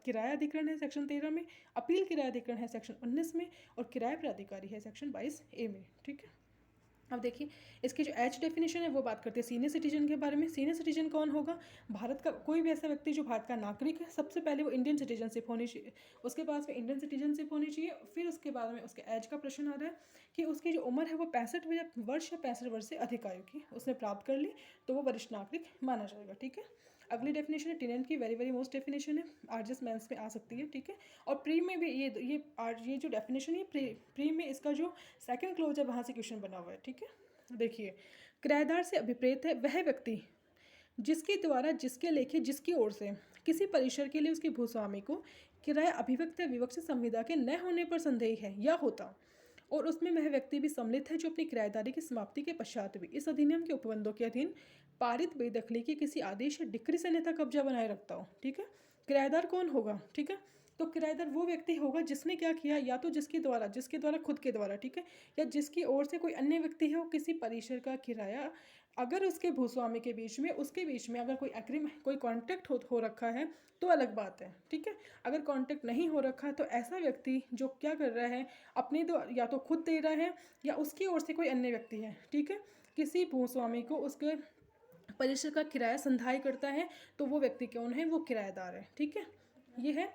किराया अधिकरण है सेक्शन 13 में, अपील किराया अधिकरण है सेक्शन 19 में, और किराया प्राधिकारी है सेक्शन 22A में। ठीक है, अब देखिए इसकी जो एच डेफिनेशन है वो बात करते हैं सीनियर सिटीजन के बारे में। सीनियर सिटीजन कौन होगा? भारत का कोई भी ऐसा व्यक्ति जो भारत का नागरिक है, सबसे पहले वो इंडियन सिटीजनशिप होनी चाहिए, उसके पास में इंडियन सिटीजनशिप होनी चाहिए। फिर उसके बाद में उसके एज का प्रश्न आ रहा है कि उसकी जो उम्र है वो 65 वर्ष या 65 वर्ष से अधिक आयु की उसने प्राप्त कर ली तो वो वरिष्ठ नागरिक माना जाएगा। ठीक है, अगली डेफिनेशन है टेनेंट की, वेरी वेरी मोस्ट डेफिनेशन है, आरजेस मेंस में आ सकती है। ठीक है, और प्री में भी ये जो डेफिनेशन है प्री में इसका जो सेकंड क्लोज है वहाँ से क्वेश्चन बना हुआ है। ठीक है, देखिए किराएदार से अभिप्रेत है वह व्यक्ति जिसके द्वारा, जिसके लेखे, जिसकी ओर से किसी परिसर के लिए उसके भूस्वामी को किराया अभिव्यक्त या विवक्षित संविदा के न होने पर संदेह है या होता, और उसमें वह व्यक्ति भी सम्मिलित है जो अपनी किराएदारी की समाप्ति के पश्चात भी इस अधिनियम के उपबंधों के अधीन पारित बेदखली के किसी आदेश या डिक्री से अन्यथा कब्जा बनाए रखता हो। ठीक है, किराएदार कौन होगा? ठीक है, तो किराएदार वो व्यक्ति होगा जिसने क्या किया, या तो जिसके द्वारा खुद के द्वारा, ठीक है, या जिसकी ओर से कोई अन्य व्यक्ति हो किसी परिसर का किराया, अगर उसके भूस्वामी के बीच में, उसके बीच में अगर कोई एग्रीमेंट, कोई कॉन्ट्रैक्ट हो रखा है तो अलग बात है। ठीक है, अगर कॉन्ट्रैक्ट नहीं हो रखा तो ऐसा व्यक्ति जो क्या कर रहा है, अपने या तो खुद दे रहा है या उसकी ओर से कोई अन्य व्यक्ति है, ठीक है, किसी भूस्वामी को उसके परिसर का किराया संधाई करता है तो वो व्यक्ति कौन है? वो किराएदार है। ठीक है, ये है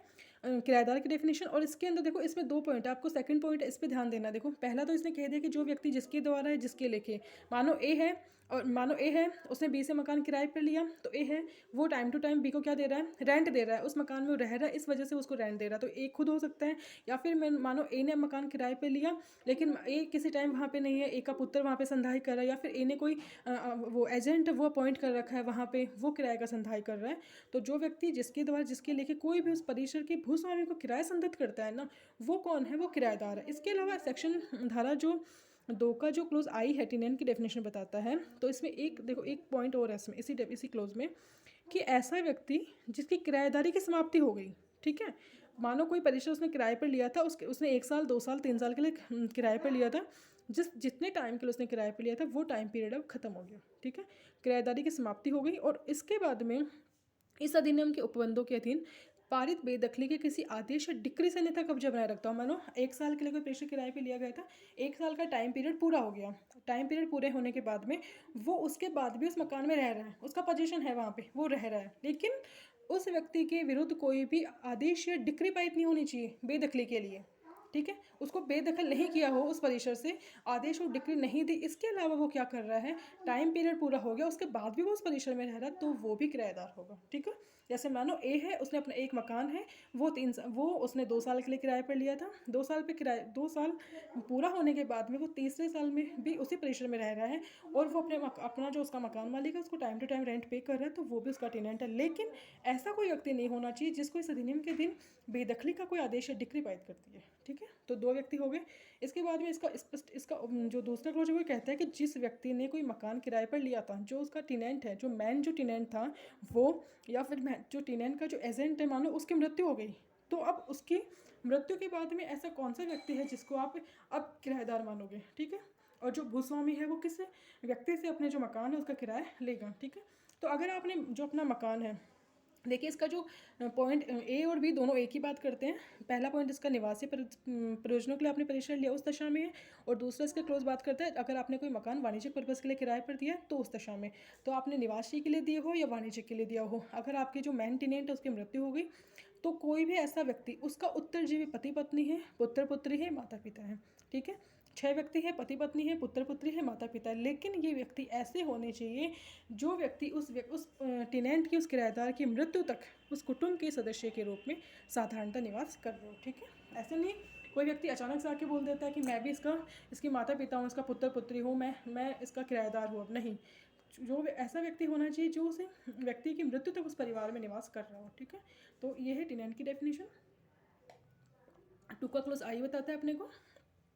किराएदार की डेफिनेशन। और इसके अंदर देखो इसमें 2 पॉइंट है, आपको सेकंड पॉइंट इस पे ध्यान देना। देखो पहला तो इसने कह दिया कि जो व्यक्ति जिसके द्वारा है, जिसके लेखे, मानो ए है उसने बी से मकान किराए पर लिया, तो ए है वो टाइम टू टाइम बी को क्या दे रहा है? रेंट दे रहा है, उस मकान में वो रह रहा है, इस वजह से उसको रेंट दे रहा है, तो ए खुद हो सकता है, या फिर मानो ए ने मकान किराए पर लिया लेकिन ए किसी टाइम वहाँ पे नहीं है, ए का पुत्र वहाँ पे संधाई कर रहा है, या फिर ए ने कोई वो एजेंट वो अपॉइंट कर रखा है वहाँ पे, वो किराए का संधाई कर रहा है। तो जो व्यक्ति जिसके द्वारा, जिसके लेके कोई भी उस परिसर के भूस्वामी को किराया संदिग्ध करता है ना, वो कौन है? वो किराएदार है। इसके अलावा सेक्शन धारा जो 2 का जो क्लोज आई है टेनेंट की डेफिनेशन बताता है, तो इसमें एक देखो एक पॉइंट और है इसमें, इसी क्लोज में, कि ऐसा व्यक्ति जिसकी किराएदारी की समाप्ति हो गई। ठीक है, मानो कोई परिसर उसने किराए पर लिया था, उसने 1 साल 2 साल 3 साल के लिए किराए पर लिया था, जितने टाइम के लिए उसने किराए पर लिया था वो टाइम पीरियड अब खत्म हो गया। ठीक है, किराएदारी की समाप्ति हो गई, और इसके बाद में इस अधिनियम के उपबंधों के अधीन पारित बेदखली के किसी आदेश या डिक्री से अन्यथा कब्जा बनाए रखता हूँ। मानो 1 साल के लिए कोई परिसर किराए पे लिया गया था, 1 साल का टाइम पीरियड पूरा हो गया, टाइम पीरियड पूरे होने के बाद में वो उसके बाद भी उस मकान में रह रहा है, उसका पोजीशन है वहाँ पे, वो रह रहा है, लेकिन उस व्यक्ति के विरुद्ध कोई भी आदेश या डिक्री पारित नहीं होनी चाहिए बेदखली के लिए, ठीक है। उसको बेदखल नहीं किया हो उस परिसर से, आदेश और डिक्री नहीं दी, इसके अलावा वो क्या कर रहा है, टाइम पीरियड पूरा हो गया उसके बाद भी वो उस परिसर में रह रहा है, तो वो भी किराएदार होगा, ठीक है। जैसे मानो ए है, उसने अपना एक मकान है, वो उसने 2 साल के लिए किराए पर लिया था, 2 साल पे किराए 2 साल पूरा होने के बाद में वो तीसरे साल में भी उसी परिसर में रह रहा है, और वो अपना जो उसका मकान मालिक है उसको टाइम टू टाइम रेंट पे कर रहा है, तो वो भी उसका टेनेंट है। लेकिन ऐसा कोई व्यक्ति नहीं होना चाहिए जिसको इस अधिनियम के दिन बेदखली का कोई आदेश या डिक्री पारित करती है, ठीक है। तो 2 व्यक्ति हो गए। इसके बाद में इसका जो दूसरा क्लॉज है वो कहता है कि जिस व्यक्ति ने कोई मकान किराए पर लिया था, जो उसका टेनेंट है, जो टेनेंट था वो, या फिर जो टेनेंट का जो एजेंट है, मान लो उसकी मृत्यु हो गई, तो अब उसकी मृत्यु के बाद में ऐसा कौन सा व्यक्ति है जिसको आप अब किराएदार मानोगे, ठीक है। और जो भूस्वामी है वो किस व्यक्ति से अपने जो मकान है उसका किराया लेगा, ठीक है। तो अगर आपने जो अपना मकान है, देखिए इसका जो पॉइंट ए और बी दोनों एक ही बात करते हैं। पहला पॉइंट इसका निवासी प्रयोजनों के लिए आपने परिसर लिया उस दशा में है, और दूसरा इसका क्लोज बात करता है अगर आपने कोई मकान वाणिज्यिक पर्पज़ के लिए किराए पर दिया तो उस दशा में। तो आपने निवासी के लिए दिए हो या वाणिज्यिक के लिए दिया हो, अगर आपके जो मेन टेनेंट है उसकी मृत्यु हो गई, तो कोई भी ऐसा व्यक्ति, उसका उत्तरजीवी पति पत्नी है, पुत्र पुत्री है, माता पिता है, ठीक है। 6 व्यक्ति है, पति पत्नी है, पुत्र पुत्री है, माता पिता है। लेकिन ये व्यक्ति ऐसे होने चाहिए जो व्यक्ति उस टेनेंट की, उस किराएदार की मृत्यु तक उस कुटुंब के सदस्य के रूप में साधारणतः निवास कर रहे हो, ठीक है। ऐसे नहीं कोई व्यक्ति अचानक से आके बोल देता है कि मैं भी इसके माता पिता हूँ, इसका पुत्र पुत्री हूँ, मैं इसका किराएदार हूँ। अब नहीं, जो ऐसा व्यक्ति होना चाहिए जो उसे व्यक्ति की मृत्यु तक उस परिवार में निवास कर रहा हो, ठीक है। तो ये है टेनेंट की डेफिनेशन। 2 का क्लोज आई बताता है अपने को।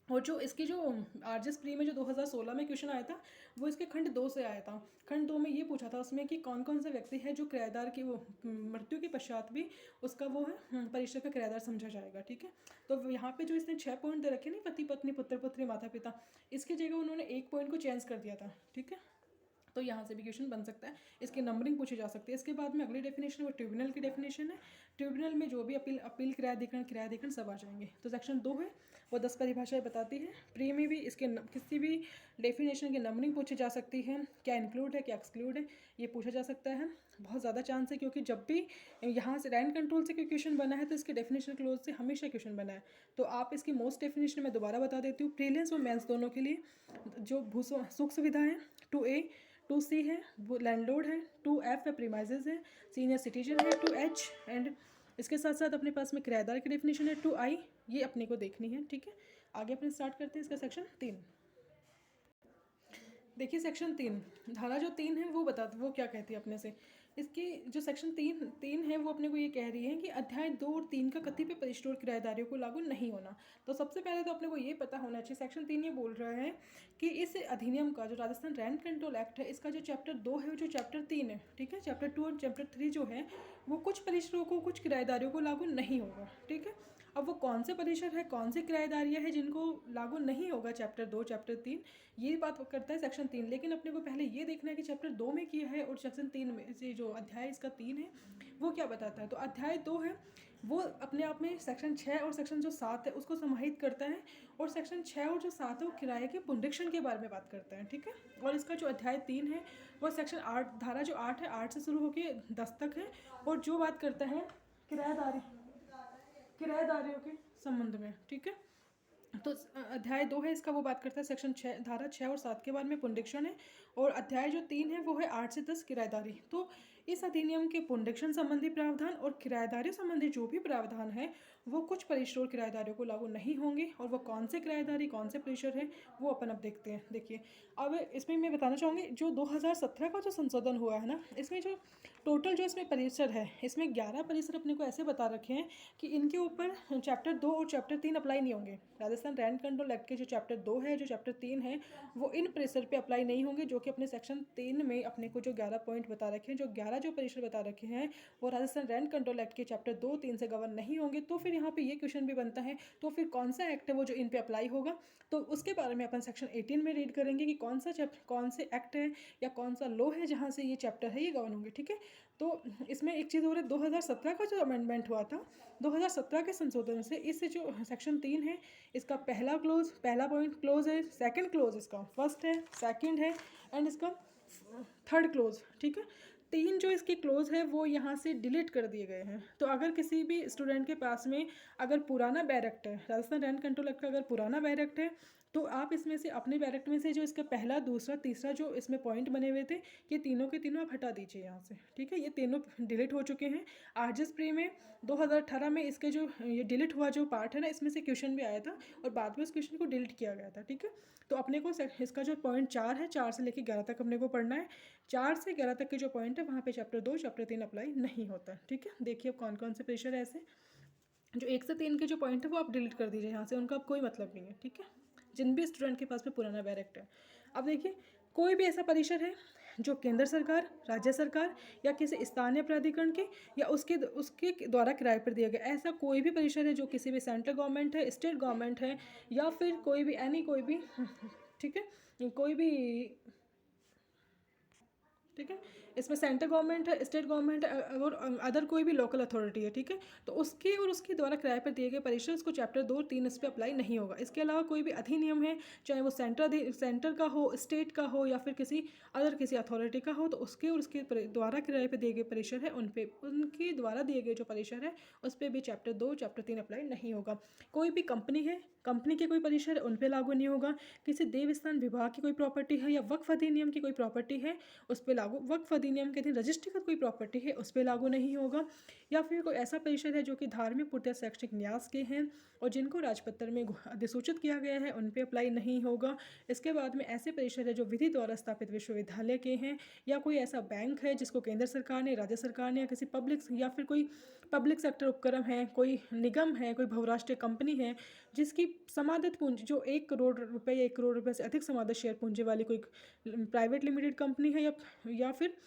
और जो इसकी जो आरजेएस प्री में जो 2016 में क्वेश्चन आया था, वो इसके खंड 2 से आया था। खंड 2 में ये पूछा था उसमें कि कौन कौन से व्यक्ति है जो किराएदार की वो मृत्यु के पश्चात भी उसका वो है परिसर का किराएदार समझा जाएगा, ठीक है। तो यहाँ पे जो इसने 6 पॉइंट दे रखे नहीं, पति पत्नी पुत्र पुत्री माता पिता, इसकी जगह उन्होंने एक पॉइंट को चेंज कर दिया था, ठीक है। तो यहाँ से भी क्वेश्चन बन सकता है, इसकी नंबरिंग पूछी जा सकती है। इसके बाद में अगली डेफिनेशन वो ट्रिब्यूनल की डेफिनेशन है। ट्रिब्यूनल में जो भी अपील किरायाधिकरण सब आ जाएंगे। तो सेक्शन 2 है वो 10 परिभाषाएं बताती है। प्री में भी इसके किसी भी डेफिनेशन की नंबरिंग पूछी जा सकती है, क्या इंक्लूड है क्या एक्सक्लूड है ये पूछा जा सकता है। बहुत ज़्यादा चांस है क्योंकि जब भी यहाँ से रैंड कंट्रोल से कोई क्वेश्चन बना है तो इसके डेफिनेशन क्लोज से हमेशा क्वेश्चन बना है। तो आप इसकी मोस्ट डेफिनेशन मैं दोबारा बता देती हूँ। प्रीलियंस और मेंस दोनों के लिए जो सुख सुविधा है 2A, 2C है वो लैंडलॉर्ड है, 2F है प्रीमाइजेज है, सीनियर सिटीजन है 2H, एंड इसके साथ साथ अपने पास में किराएदार की डेफिनेशन है 2I, ये अपने को देखनी है, ठीक है। आगे अपने स्टार्ट करते हैं इसका सेक्शन 3। देखिए सेक्शन 3 धारा जो 3 है वो क्या कहती है अपने से। इसकी जो सेक्शन 3 है वो अपने को ये कह रही है कि अध्याय 2 और 3 का कतिपय परिशिष्ट और किराएदारियों को लागू नहीं होना। तो सबसे पहले तो अपने को ये पता होना चाहिए, सेक्शन 3 ये बोल रहा है कि इस अधिनियम का जो राजस्थान रैंड कंट्रोल एक्ट है, इसका जो चैप्टर 2 है जो चैप्टर 3 है, ठीक है। चैप्टर 2 और चैप्टर 3 जो है वो कुछ परिशिष्टों को, कुछ किराएदारियों को लागू नहीं होगा, ठीक है। अब वो कौन से परिसर है, कौन से किराएदारियाँ हैं जिनको लागू नहीं होगा चैप्टर 2 चैप्टर 3, ये बात करता है सेक्शन 3। लेकिन अपने को पहले ये देखना है कि चैप्टर 2 में किया है और सेक्शन 3 में से जो अध्याय इसका 3 है वो क्या बताता है। तो अध्याय 2 है वो अपने आप में सेक्शन 6 और सेक्शन जो 7 है उसको समाहित करता है, और सेक्शन 6 और जो 7 है वो किराए के पुनरीक्षण के बारे में बात करता है, ठीक है। और इसका जो अध्याय 3 है वो सेक्शन 8 धारा जो 8 है 8 से शुरू होकर 10 तक है, और जो बात करता है किराएदारियों के संबंध में, ठीक है। तो अध्याय 2 है इसका वो बात करता है सेक्शन 6 धारा 6 और 7 के बारे में पुनरीक्षण है, और अध्याय जो 3 है वो है 8 से 10 किराएदारी। तो इस अधिनियम के पुनरीक्षण संबंधी प्रावधान और किराएदारी संबंधी जो भी प्रावधान है वो कुछ परिसर और किराएदारियों को लागू नहीं होंगे, और वो कौन से किराएदारी कौन से परिसर है वो अपन अब देखते हैं। देखिए अब इसमें मैं बताना चाहूँगी जो 2017 का जो संशोधन हुआ है ना, इसमें जो टोटल जो इसमें परिसर है, इसमें 11 परिसर अपने को ऐसे बता रखे हैं कि इनके ऊपर चैप्टर 2 और चैप्टर 3 अप्लाई नहीं होंगे। राजस्थान रैंड कंट्रोल एक्ट के जो चैप्टर 2 है जो चैप्टर 3 है वो इन परिसर पे अप्लाई नहीं होंगे, जो कि अपने सेक्शन 3 में अपने को जो 11 पॉइंट बता रखे हैं, जो 11 जो परिसर बता रखे हैं वो राजस्थान रैंड कंट्रोल एक्ट के चैप्टर 2, 3 से गवर्न नहीं होंगे। तो फिर यहाँ पे ये क्वेश्चन भी बनता है तो फिर कौन सा एक्ट है वो जो इन पे अप्लाई होगा, तो उसके बारे में अपन सेक्शन 18 में रीड करेंगे कि कौन से एक्ट है या कौन सा लॉ है जहाँ से ये चैप्टर है ये गवर्न होंगे, ठीक है। तो इसमें एक चीज़ और है, 2017 का जो अमेंडमेंट हुआ था, 2017 के संशोधन से इस जो सेक्शन 3 है इसका पहला पॉइंट क्लोज है, सेकंड क्लोज इसका फर्स्ट है, सेकंड है, एंड इसका थर्ड क्लोज, ठीक है। 3 जो इसके क्लोज है वो यहाँ से डिलीट कर दिए गए हैं। तो अगर किसी भी स्टूडेंट के पास में अगर पुराना बैरक्ट है, राजस्थान रैंक कंट्रोल एक्ट का अगर पुराना बैरक्ट है, तो आप इसमें से अपने बैरक्ट में से जो इसका पहला, दूसरा, तीसरा जो इसमें पॉइंट बने हुए थे, ये तीनों के तीनों आप हटा दीजिए यहाँ से, ठीक है। ये तीनों डिलीट हो चुके हैं। आरजीएस प्री में 2018 में इसके जो ये डिलीट हुआ जो पार्ट है ना, इसमें से क्वेश्चन भी आया था और बाद में उस क्वेश्चन को डिलीट किया गया था, ठीक है। तो अपने को इसका जो पॉइंट 4 है, 4 से लेकर 11 तक अपने को पढ़ना है। 4 से 11 तक के जो पॉइंट है वहाँ पे चैप्टर 2, चैप्टर 3 अप्लाई नहीं होता, ठीक है। देखिए अब कौन कौन से प्रेशर है ऐसे। जो 1 से 3 के जो पॉइंट है वो आप डिलीट कर दीजिए यहाँ से, उनका अब कोई मतलब नहीं है, ठीक है, जिन भी स्टूडेंट के पास में पुराना बैरक्ट है। अब देखिए कोई भी ऐसा परिसर है जो केंद्र सरकार, राज्य सरकार या किसी स्थानीय प्राधिकरण के या उसके द्वारा किराए पर दिया गया, ऐसा कोई भी परिसर है जो किसी भी सेंट्रल गवर्नमेंट है, स्टेट गवर्नमेंट है या फिर कोई भी कोई भी ठीक है, कोई भी, ठीक है, इसमें सेंट्रल गवर्नमेंट है, स्टेट गवर्नमेंट है और अदर कोई भी लोकल अथॉरिटी है, ठीक है। तो उसके और उसके द्वारा किराए पर दिए गए परिसर, उसको चैप्टर 2 और 3 इस पर अप्लाई नहीं होगा। इसके अलावा कोई भी अधिनियम है, चाहे वो सेंटर का हो, स्टेट का हो या फिर किसी अथॉरिटी का हो, तो उसके और उसके द्वारा किराए पर दिए गए परिसर है, उनके द्वारा दिए गए जो परिसर है उस पर भी चैप्टर 2, चैप्टर 3 अप्लाई नहीं होगा। कोई भी कंपनी है, कंपनी के कोई परिसर है, उन पर लागू नहीं होगा। किसी देवस्थान विभाग की कोई प्रॉपर्टी है या वक्फ अधिनियम की कोई प्रॉपर्टी है, उस पर लागू, वक्फ अधिनियम के अधीन रजिस्ट्रीकृत कोई प्रॉपर्टी है उस पर लागू नहीं होगा। या फिर कोई ऐसा परिसर है जो कि धार्मिक पूर्ति शैक्षणिक न्यास के हैं और जिनको राजपत्र में अधिसूचित किया गया है, उन पर अप्लाई नहीं होगा। इसके बाद में ऐसे परिसर है जो विधि द्वारा स्थापित विश्वविद्यालय के हैं या कोई ऐसा बैंक है जिसको केंद्र सरकार ने, राज्य सरकार ने या किसी पब्लिक या फिर कोई पब्लिक सेक्टर उपक्रम है, कोई निगम है, कोई बहुराष्ट्रीय कंपनी है जिसकी समादित पूंजी जो 1 करोड़ रुपए या 1 करोड़ रुपए से अधिक समादित शेयर पूंजी वाली कोई प्राइवेट लिमिटेड कंपनी है या फिर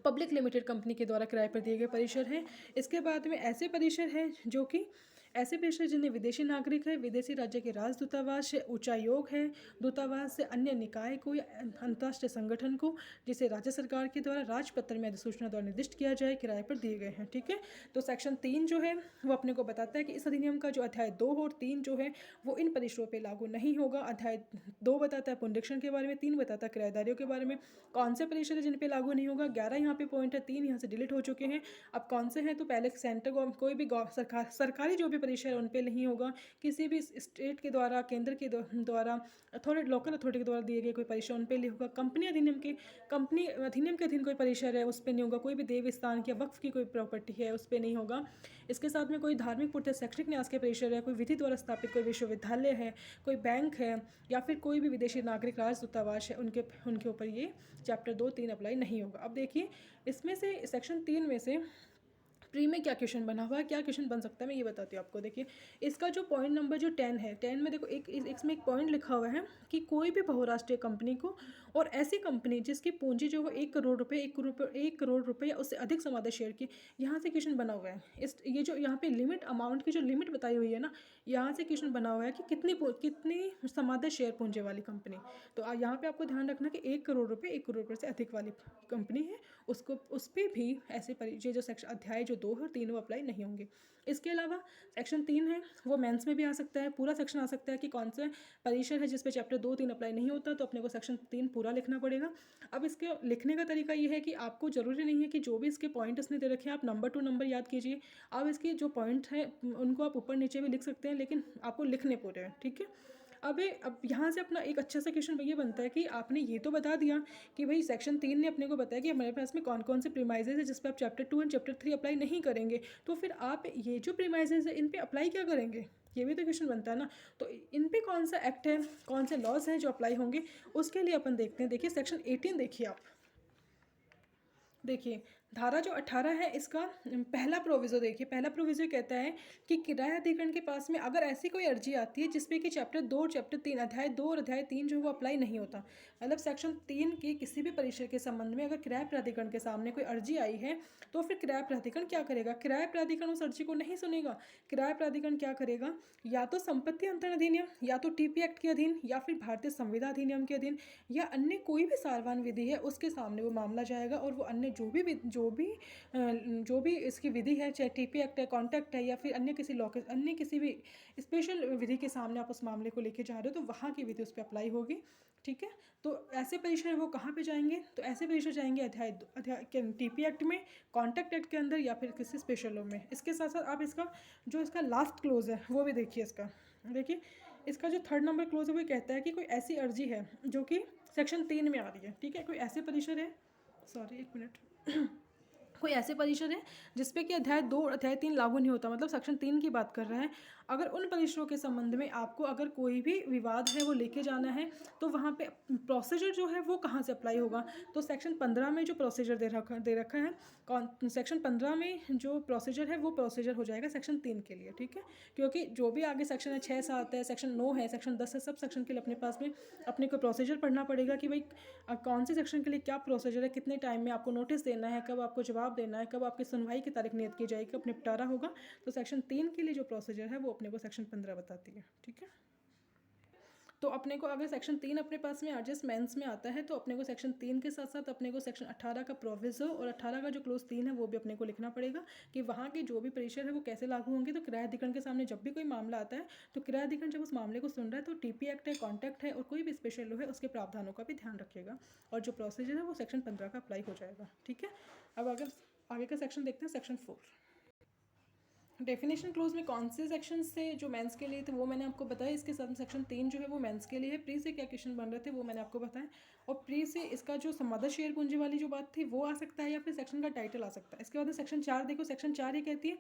पब्लिक लिमिटेड कंपनी के द्वारा किराए पर दिए गए परिसर हैं। इसके बाद में ऐसे परिसर हैं जो कि ऐसे परिसर जिन्हें विदेशी नागरिक है, विदेशी राज्य के राजदूतावास से उच्चायोग है, दूतावास से अन्य निकाय को या अंतर्राष्ट्रीय संगठन को जिसे राज्य सरकार के द्वारा राजपत्र में अधिसूचना द्वारा निर्दिष्ट किया जाए, किराए पर दिए गए हैं, ठीक है। तो सेक्शन 3 जो है वो अपने को बताता है कि इस अधिनियम का जो अध्याय 2 और 3 जो है वो इन परिसरों पर लागू नहीं होगा। अध्याय 2 बताता है पुनरीक्षण के बारे में, 3 बताता है किराएदारियों के बारे में। कौन से परिसर है जिन पे लागू नहीं होगा, 11 यहाँ पे पॉइंट है, 3 यहाँ से डिलीट हो चुके हैं। अब कौन से हैं, तो पहले सेंटर कोई भी सरकारी जो भी परिसर है उन पे नहीं होगा। किसी भी स्टेट के द्वारा, केंद्र के द्वारा, लोकल अथॉरिटी के द्वारा दिए गए कोई परिसर उन पे नहीं होगा। कंपनी अधिनियम के अधीन कोई परिसर है उस पर नहीं होगा। कोई भी देवस्थान या वक्फ की कोई प्रॉपर्टी है उस पर नहीं होगा। इसके साथ में कोई धार्मिक पूर्ति शैक्षणिक न्यास के परिसर है, कोई विधि द्वारा स्थापित कोई विश्वविद्यालय है, कोई बैंक है या फिर कोई भी विदेशी नागरिक राजदूतावास है, उनके ऊपर ये चैप्टर 2, 3 अप्लाई नहीं होगा। अब देखिए इसमें से सेक्शन 3 में से प्री में क्या क्वेश्चन बना हुआ है, क्या क्वेश्चन बन सकता है, मैं ये बताती हूँ आपको। देखिए इसका जो पॉइंट नंबर जो 10 है, 10 में देखो इसमें एक पॉइंट लिखा हुआ है कि कोई भी बहुराष्ट्रीय कंपनी को और ऐसी कंपनी जिसकी पूंजी जो वो 1 करोड़ रुपए, 1 करोड़ रुपए या उससे अधिक समादित शेयर की, यहाँ से क्वेश्चन बना हुआ है। ये जो यहाँ पे लिमिट, अमाउंट की जो लिमिट बताई हुई है ना, यहाँ से क्वेश्चन बना हुआ है कि कितनी समादित शेयर पूंजी वाली कंपनी। तो यहाँ पे आपको ध्यान रखना कि 1 करोड़ रुपए, 1 करोड़ रुपए से अधिक वाली कंपनी है, उस पर भी ऐसे ये जो सेक्शन अध्याय जो 2 और 3 वो अप्लाई नहीं होंगे। इसके अलावा सेक्शन 3 है वो मेंस में भी आ सकता है, पूरा सेक्शन आ सकता है कि कौन सा परिसर है जिस पे चैप्टर 2, 3 अप्लाई नहीं होता, तो अपने को सेक्शन 3 पूरा लिखना पड़ेगा। अब इसके लिखने का तरीका ये है कि आपको ज़रूरी नहीं है कि जो भी इसके पॉइंट इसने दे रखे हैं आप नंबर टू नंबर याद कीजिए। आप इसके जो पॉइंट हैं उनको आप ऊपर नीचे भी लिख सकते हैं, लेकिन आपको लिखने पूरे हैं, ठीक है। अब यहाँ से अपना एक अच्छा सा क्वेश्चन ये बनता है कि आपने ये तो बता दिया कि भाई सेक्शन 3 ने अपने को बताया कि हमारे पास में कौन कौन से प्रीमाइजेज है जिस पर आप चैप्टर 2 एंड चैप्टर 3 अप्लाई नहीं करेंगे, तो फिर आप ये जो प्रीमाइजेज है इन पे अप्लाई क्या करेंगे, ये भी तो क्वेश्चन बनता है ना। तो इन पे कौन सा एक्ट है, कौन से लॉज हैं जो अप्लाई होंगे, उसके लिए अपन देखते हैं। देखिए सेक्शन 18 देखिए आप, देखिए धारा जो 18 है इसका पहला प्रोविज़ो देखिए, पहला प्रोविज़ो कहता है कि किराया अधिकरण के पास में अगर ऐसी कोई अर्जी आती है जिसपे कि चैप्टर 2 और चैप्टर 3, अध्याय 2 और अध्याय 3 जो वो अप्लाई नहीं होता, मतलब सेक्शन 3 की किसी भी परिसर के संबंध में अगर किराया प्राधिकरण के सामने कोई अर्जी आई है तो फिर किराया प्राधिकरण क्या करेगा, किराया प्राधिकरण उस अर्जी को नहीं सुनेगा। किराया प्राधिकरण क्या करेगा, या तो संपत्ति अंतरण अधिनियम, या तो टीपी एक्ट के अधीन, या फिर भारतीय संविदा अधिनियम के अधीन, या अन्य कोई भी सारवान विधि है उसके सामने वो मामला जाएगा और वो अन्य जो भी इसकी विधि है, चाहे टीपी एक्ट है, कॉन्ट्रैक्ट है, या फिर अन्य किसी भी स्पेशल विधि के सामने आप उस मामले को लेके जा रहे हो तो वहाँ की विधि उस पर अप्लाई होगी, ठीक है। तो ऐसे परिसर है वो कहाँ पे जाएंगे, तो ऐसे परिसर जाएंगे अध्याय टीपी एक्ट में, कॉन्ट्रैक्ट एक्ट के अंदर, या फिर किसी स्पेशल लॉ में। इसके साथ साथ आप इसका जो इसका लास्ट क्लोज है वो भी देखिए। इसका देखिए, इसका जो 3rd नंबर क्लोज है वो कहता है कि कोई ऐसी अर्जी है जो कि सेक्शन 3 में आ रही है, ठीक है। कोई ऐसे परिसर है, सॉरी 1 मिनट कोई ऐसे परिसर है जिसपे कि अध्याय 2 और अध्याय 3 लागू नहीं होता, मतलब सेक्शन 3 की बात कर रहा है। अगर उन परिसरों के संबंध में आपको अगर कोई भी विवाद है वो लेके जाना है, तो वहाँ पे प्रोसीजर जो है वो कहाँ से अप्लाई होगा, तो सेक्शन 15 में जो प्रोसीजर दे रखा है, सेक्शन 15 में जो प्रोसीजर है वो प्रोसीजर हो जाएगा सेक्शन 3 के लिए, ठीक है। क्योंकि जो भी आगे सेक्शन है 6, 7 है, सेक्शन 9 है, सेक्शन 10 है, सब सेक्शन के लिए अपने पास में अपने को प्रोसीजर पढ़ना पड़ेगा कि भाई कौन से सेक्शन के लिए क्या प्रोसीजर है, कितने टाइम में आपको नोटिस देना है, कब आपको जवाब देना है, कब आपकी सुनवाई की तारीख नियत की जाएगी, कब निपटारा होगा। तो सेक्शन 3 के लिए जो प्रोसीजर है वो अपने को सेक्शन 15 बताती है, ठीक है। तो अपने को अगर सेक्शन 3 अपने पास में आरजेएस मेंस में आता है, तो अपने को सेक्शन 3 के साथ साथ अपने को सेक्शन 18 का प्रोविजो और 18 का जो क्लोज 3 है वो भी अपने को लिखना पड़ेगा कि वहाँ के जो भी परिसर है वो कैसे लागू होंगे। तो किराया अधिकरण के सामने जब भी कोई मामला आता है, तो किराया अधिकरण जब उस मामले को सुन रहा है तो टीपी एक्ट है, कॉन्ट्रैक्ट है और कोई भी स्पेशल लॉ है उसके प्रावधानों का भी ध्यान रखिएगा, और जो प्रोसीजर है वो सेक्शन 15 का अप्लाई हो जाएगा, ठीक है। अब अगर आगे का सेक्शन देखते हैं, सेक्शन 4। डेफिनेशन क्लोज में कौन से सेक्शन से जो मेंस के लिए थे वो मैंने आपको बताया। इसके साथ सेक्शन 3 जो है वो मेंस के लिए है। प्री से क्या क्वेश्चन बन रहे थे वो मैंने आपको बताया, और प्री से इसका जो मदर शेयर पूंजी वाली जो बात थी वो आ सकता है, या फिर सेक्शन का टाइटल आ सकता है। इसके बाद सेक्शन 4 देखो, सेक्शन 4 ये कहती है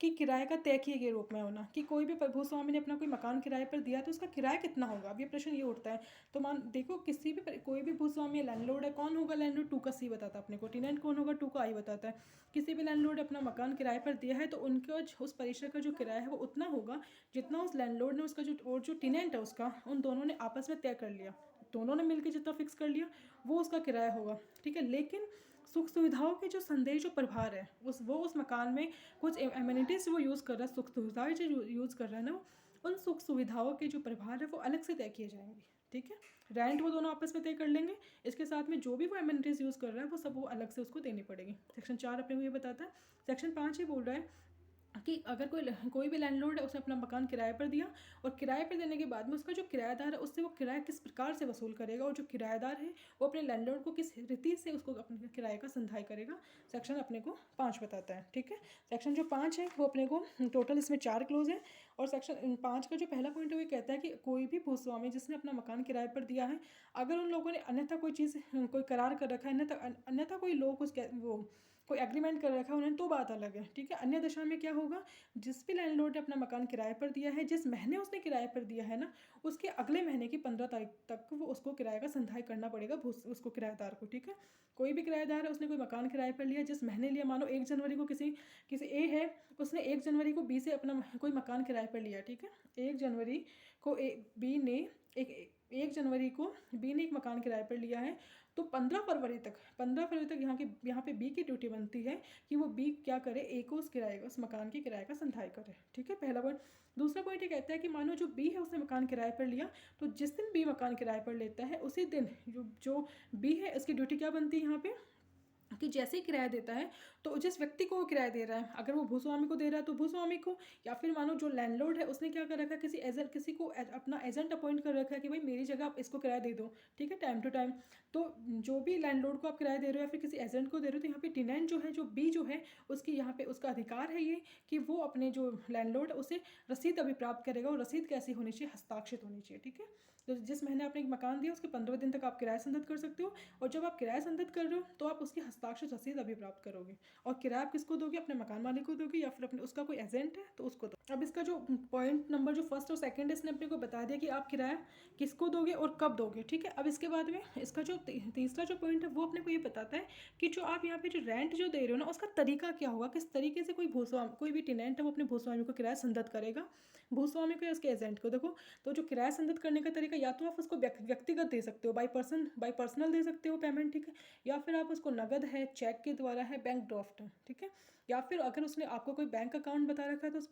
कि किराए का तय किए गए रूप में होना, कि कोई भी भूस्वामी ने अपना कोई मकान किराए पर दिया तो उसका किराया कितना होगा। अब ये प्रश्न ये उठता है, तो मान देखो किसी भी कोई भी भूस्वामी लैंडलॉर्ड है, कौन होगा लैंडलॉर्ड, 2 का सी बताता है अपने को, टेनेंट कौन होगा 2 का आई बताता है। किसी भी लैंडलॉर्ड अपना मकान किराए पर दिया है तो उनका उस परिसर का जो किराया है वो उतना होगा जितना उस लैंडलॉर्ड ने उसका जो और जो टेनेंट है उसका, उन दोनों ने आपस में तय कर लिया, दोनों ने मिलकर जितना फिक्स कर लिया वो उसका किराया होगा, ठीक है। लेकिन सुख सुविधाओं के जो संदेह जो प्रभार है उस मकान में कुछ एमिनिटीज वो यूज़ कर रहा है, सुख सुविधाएं जो यूज़ कर रहा है ना, उन सुख सुविधाओं के जो प्रभार है वो अलग से तय किए जाएंगे, ठीक है। रेंट वो दोनों आपस में तय कर लेंगे, इसके साथ में जो भी वो एमिनिटीज यूज़ कर रहा है वो सब वो अलग से उसको देनी पड़ेगी। सेक्शन 4 अपने को ये बताता है। सेक्शन 5 ये बोल रहा है कि अगर कोई भी लैंडलॉर्ड है उसने अपना मकान किराए पर दिया, और किराए पर देने के बाद में उसका जो किराएदार है उससे वो किराया किस प्रकार से वसूल करेगा, और जो किराएदार है वो अपने लैंडलॉर्ड को किस रीति से उसको अपने किराए का संधाय करेगा, सेक्शन अपने को 5 बताता है, ठीक है। सेक्शन जो 5 है वो अपने को टोटल इसमें 4 क्लोज है, और सेक्शन 5 का जो पहला पॉइंट है वो कहता है कि कोई भी भूस्वामी जिसने अपना मकान किराए पर दिया है, अगर उन लोगों ने अन्यथा कोई चीज़ कोई करार कर रखा है, अन्यथा कोई लोग वो कोई एग्रीमेंट कर रखा है उन्होंने, तो बात अलग है, ठीक है। अन्य दशा में क्या होगा, जिस भी लैंडलॉर्ड ने अपना मकान किराए पर दिया है, जिस महीने उसने किराए पर दिया है ना, उसके अगले महीने की 15 तारीख तक वो उसको किराए का संधाय करना पड़ेगा उसको किराएदार को, ठीक है। कोई भी किराएदार है उसने कोई मकान किराए पर लिया, जिस महीने लिया, मानो 1 जनवरी को किसी ए है उसने 1 जनवरी को बी से अपना कोई मकान किराए पर लिया, ठीक है। 1 जनवरी को बी ने एक जनवरी को बी ने एक मकान किराए पर लिया है, तो 15 फरवरी तक यहाँ पे बी की ड्यूटी बनती है कि वो बी क्या करे, ए को उस मकान के किराए का संधाय करे, ठीक है। पहला पॉइंट। दूसरा पॉइंट ये कहता है कि मानो जो बी है उसने मकान किराए पर लिया, तो जिस दिन बी मकान किराए पर लेता है उसी दिन जो बी है उसकी ड्यूटी क्या बनती है यहाँ पे, कि जैसे ही किराया देता है तो जिस व्यक्ति को वो किराया दे रहा है, अगर वो भूस्वामी को दे रहा है तो भूस्वामी को, या फिर मानो जो लैंडलॉर्ड है उसने क्या कर रखा है, किसी को अपना एजेंट अपॉइंट कर रखा है कि भाई मेरी जगह आप इसको किराया दे दो, ठीक है, टाइम टू टाइम। तो जो भी लैंडलॉर्ड को आप किराया दे रहे हो या फिर किसी एजेंट को दे रहे हो, तो यहाँ पे टेनेंट जो है, जो बी जो है, उसकी यहाँ पे उसका अधिकार है ये कि वो अपने जो लैंडलॉर्ड है उसे रसीद अभी प्राप्त करेगा, और रसीद कैसी होनी चाहिए, हस्ताक्षरित होनी चाहिए, ठीक है। तो जिस महीने आपने एक मकान दिया उसके 15 दिन तक आप किराया संदत कर सकते हो, और जब आप किराया संदत कर रहे हो तो आप उसकी हस्ताक्षरित रसीद अभी प्राप्त करोगे। और किराया आप किसको दोगे, अपने मकान मालिक को दोगे, या फिर अपने उसका कोई एजेंट है तो उसको दो। अब इसका जो पॉइंट नंबर जो फर्स्ट और सेकंड है इसने अपने को बता दिया कि आप किराया किसको दोगे और कब दोगे, ठीक है। अब इसके बाद में इसका जो तीसरा जो पॉइंट है वो अपने को ये बताता है कि जो आप यहाँ पे जो रेंट जो दे रहे हो ना उसका तरीका क्या होगा, किस तरीके से कोई भी टेनेंट है वो अपने भूस्वामी को किराया संदत करेगा, भूस्वामी को या उसके एजेंट को। देखो, तो जो किराया संदत करने का तरीका, या तो आप उसको व्यक्तिगत दे सकते हो, बाई पर्सनल दे सकते हो पेमेंट, ठीक है, या फिर आप उसको नगद है, चेक के द्वारा है, बैंक ड्राफ्ट है, ठीक है, या फिर अगर उसने आपको कोई बैंक अकाउंट बता रखा है तो उस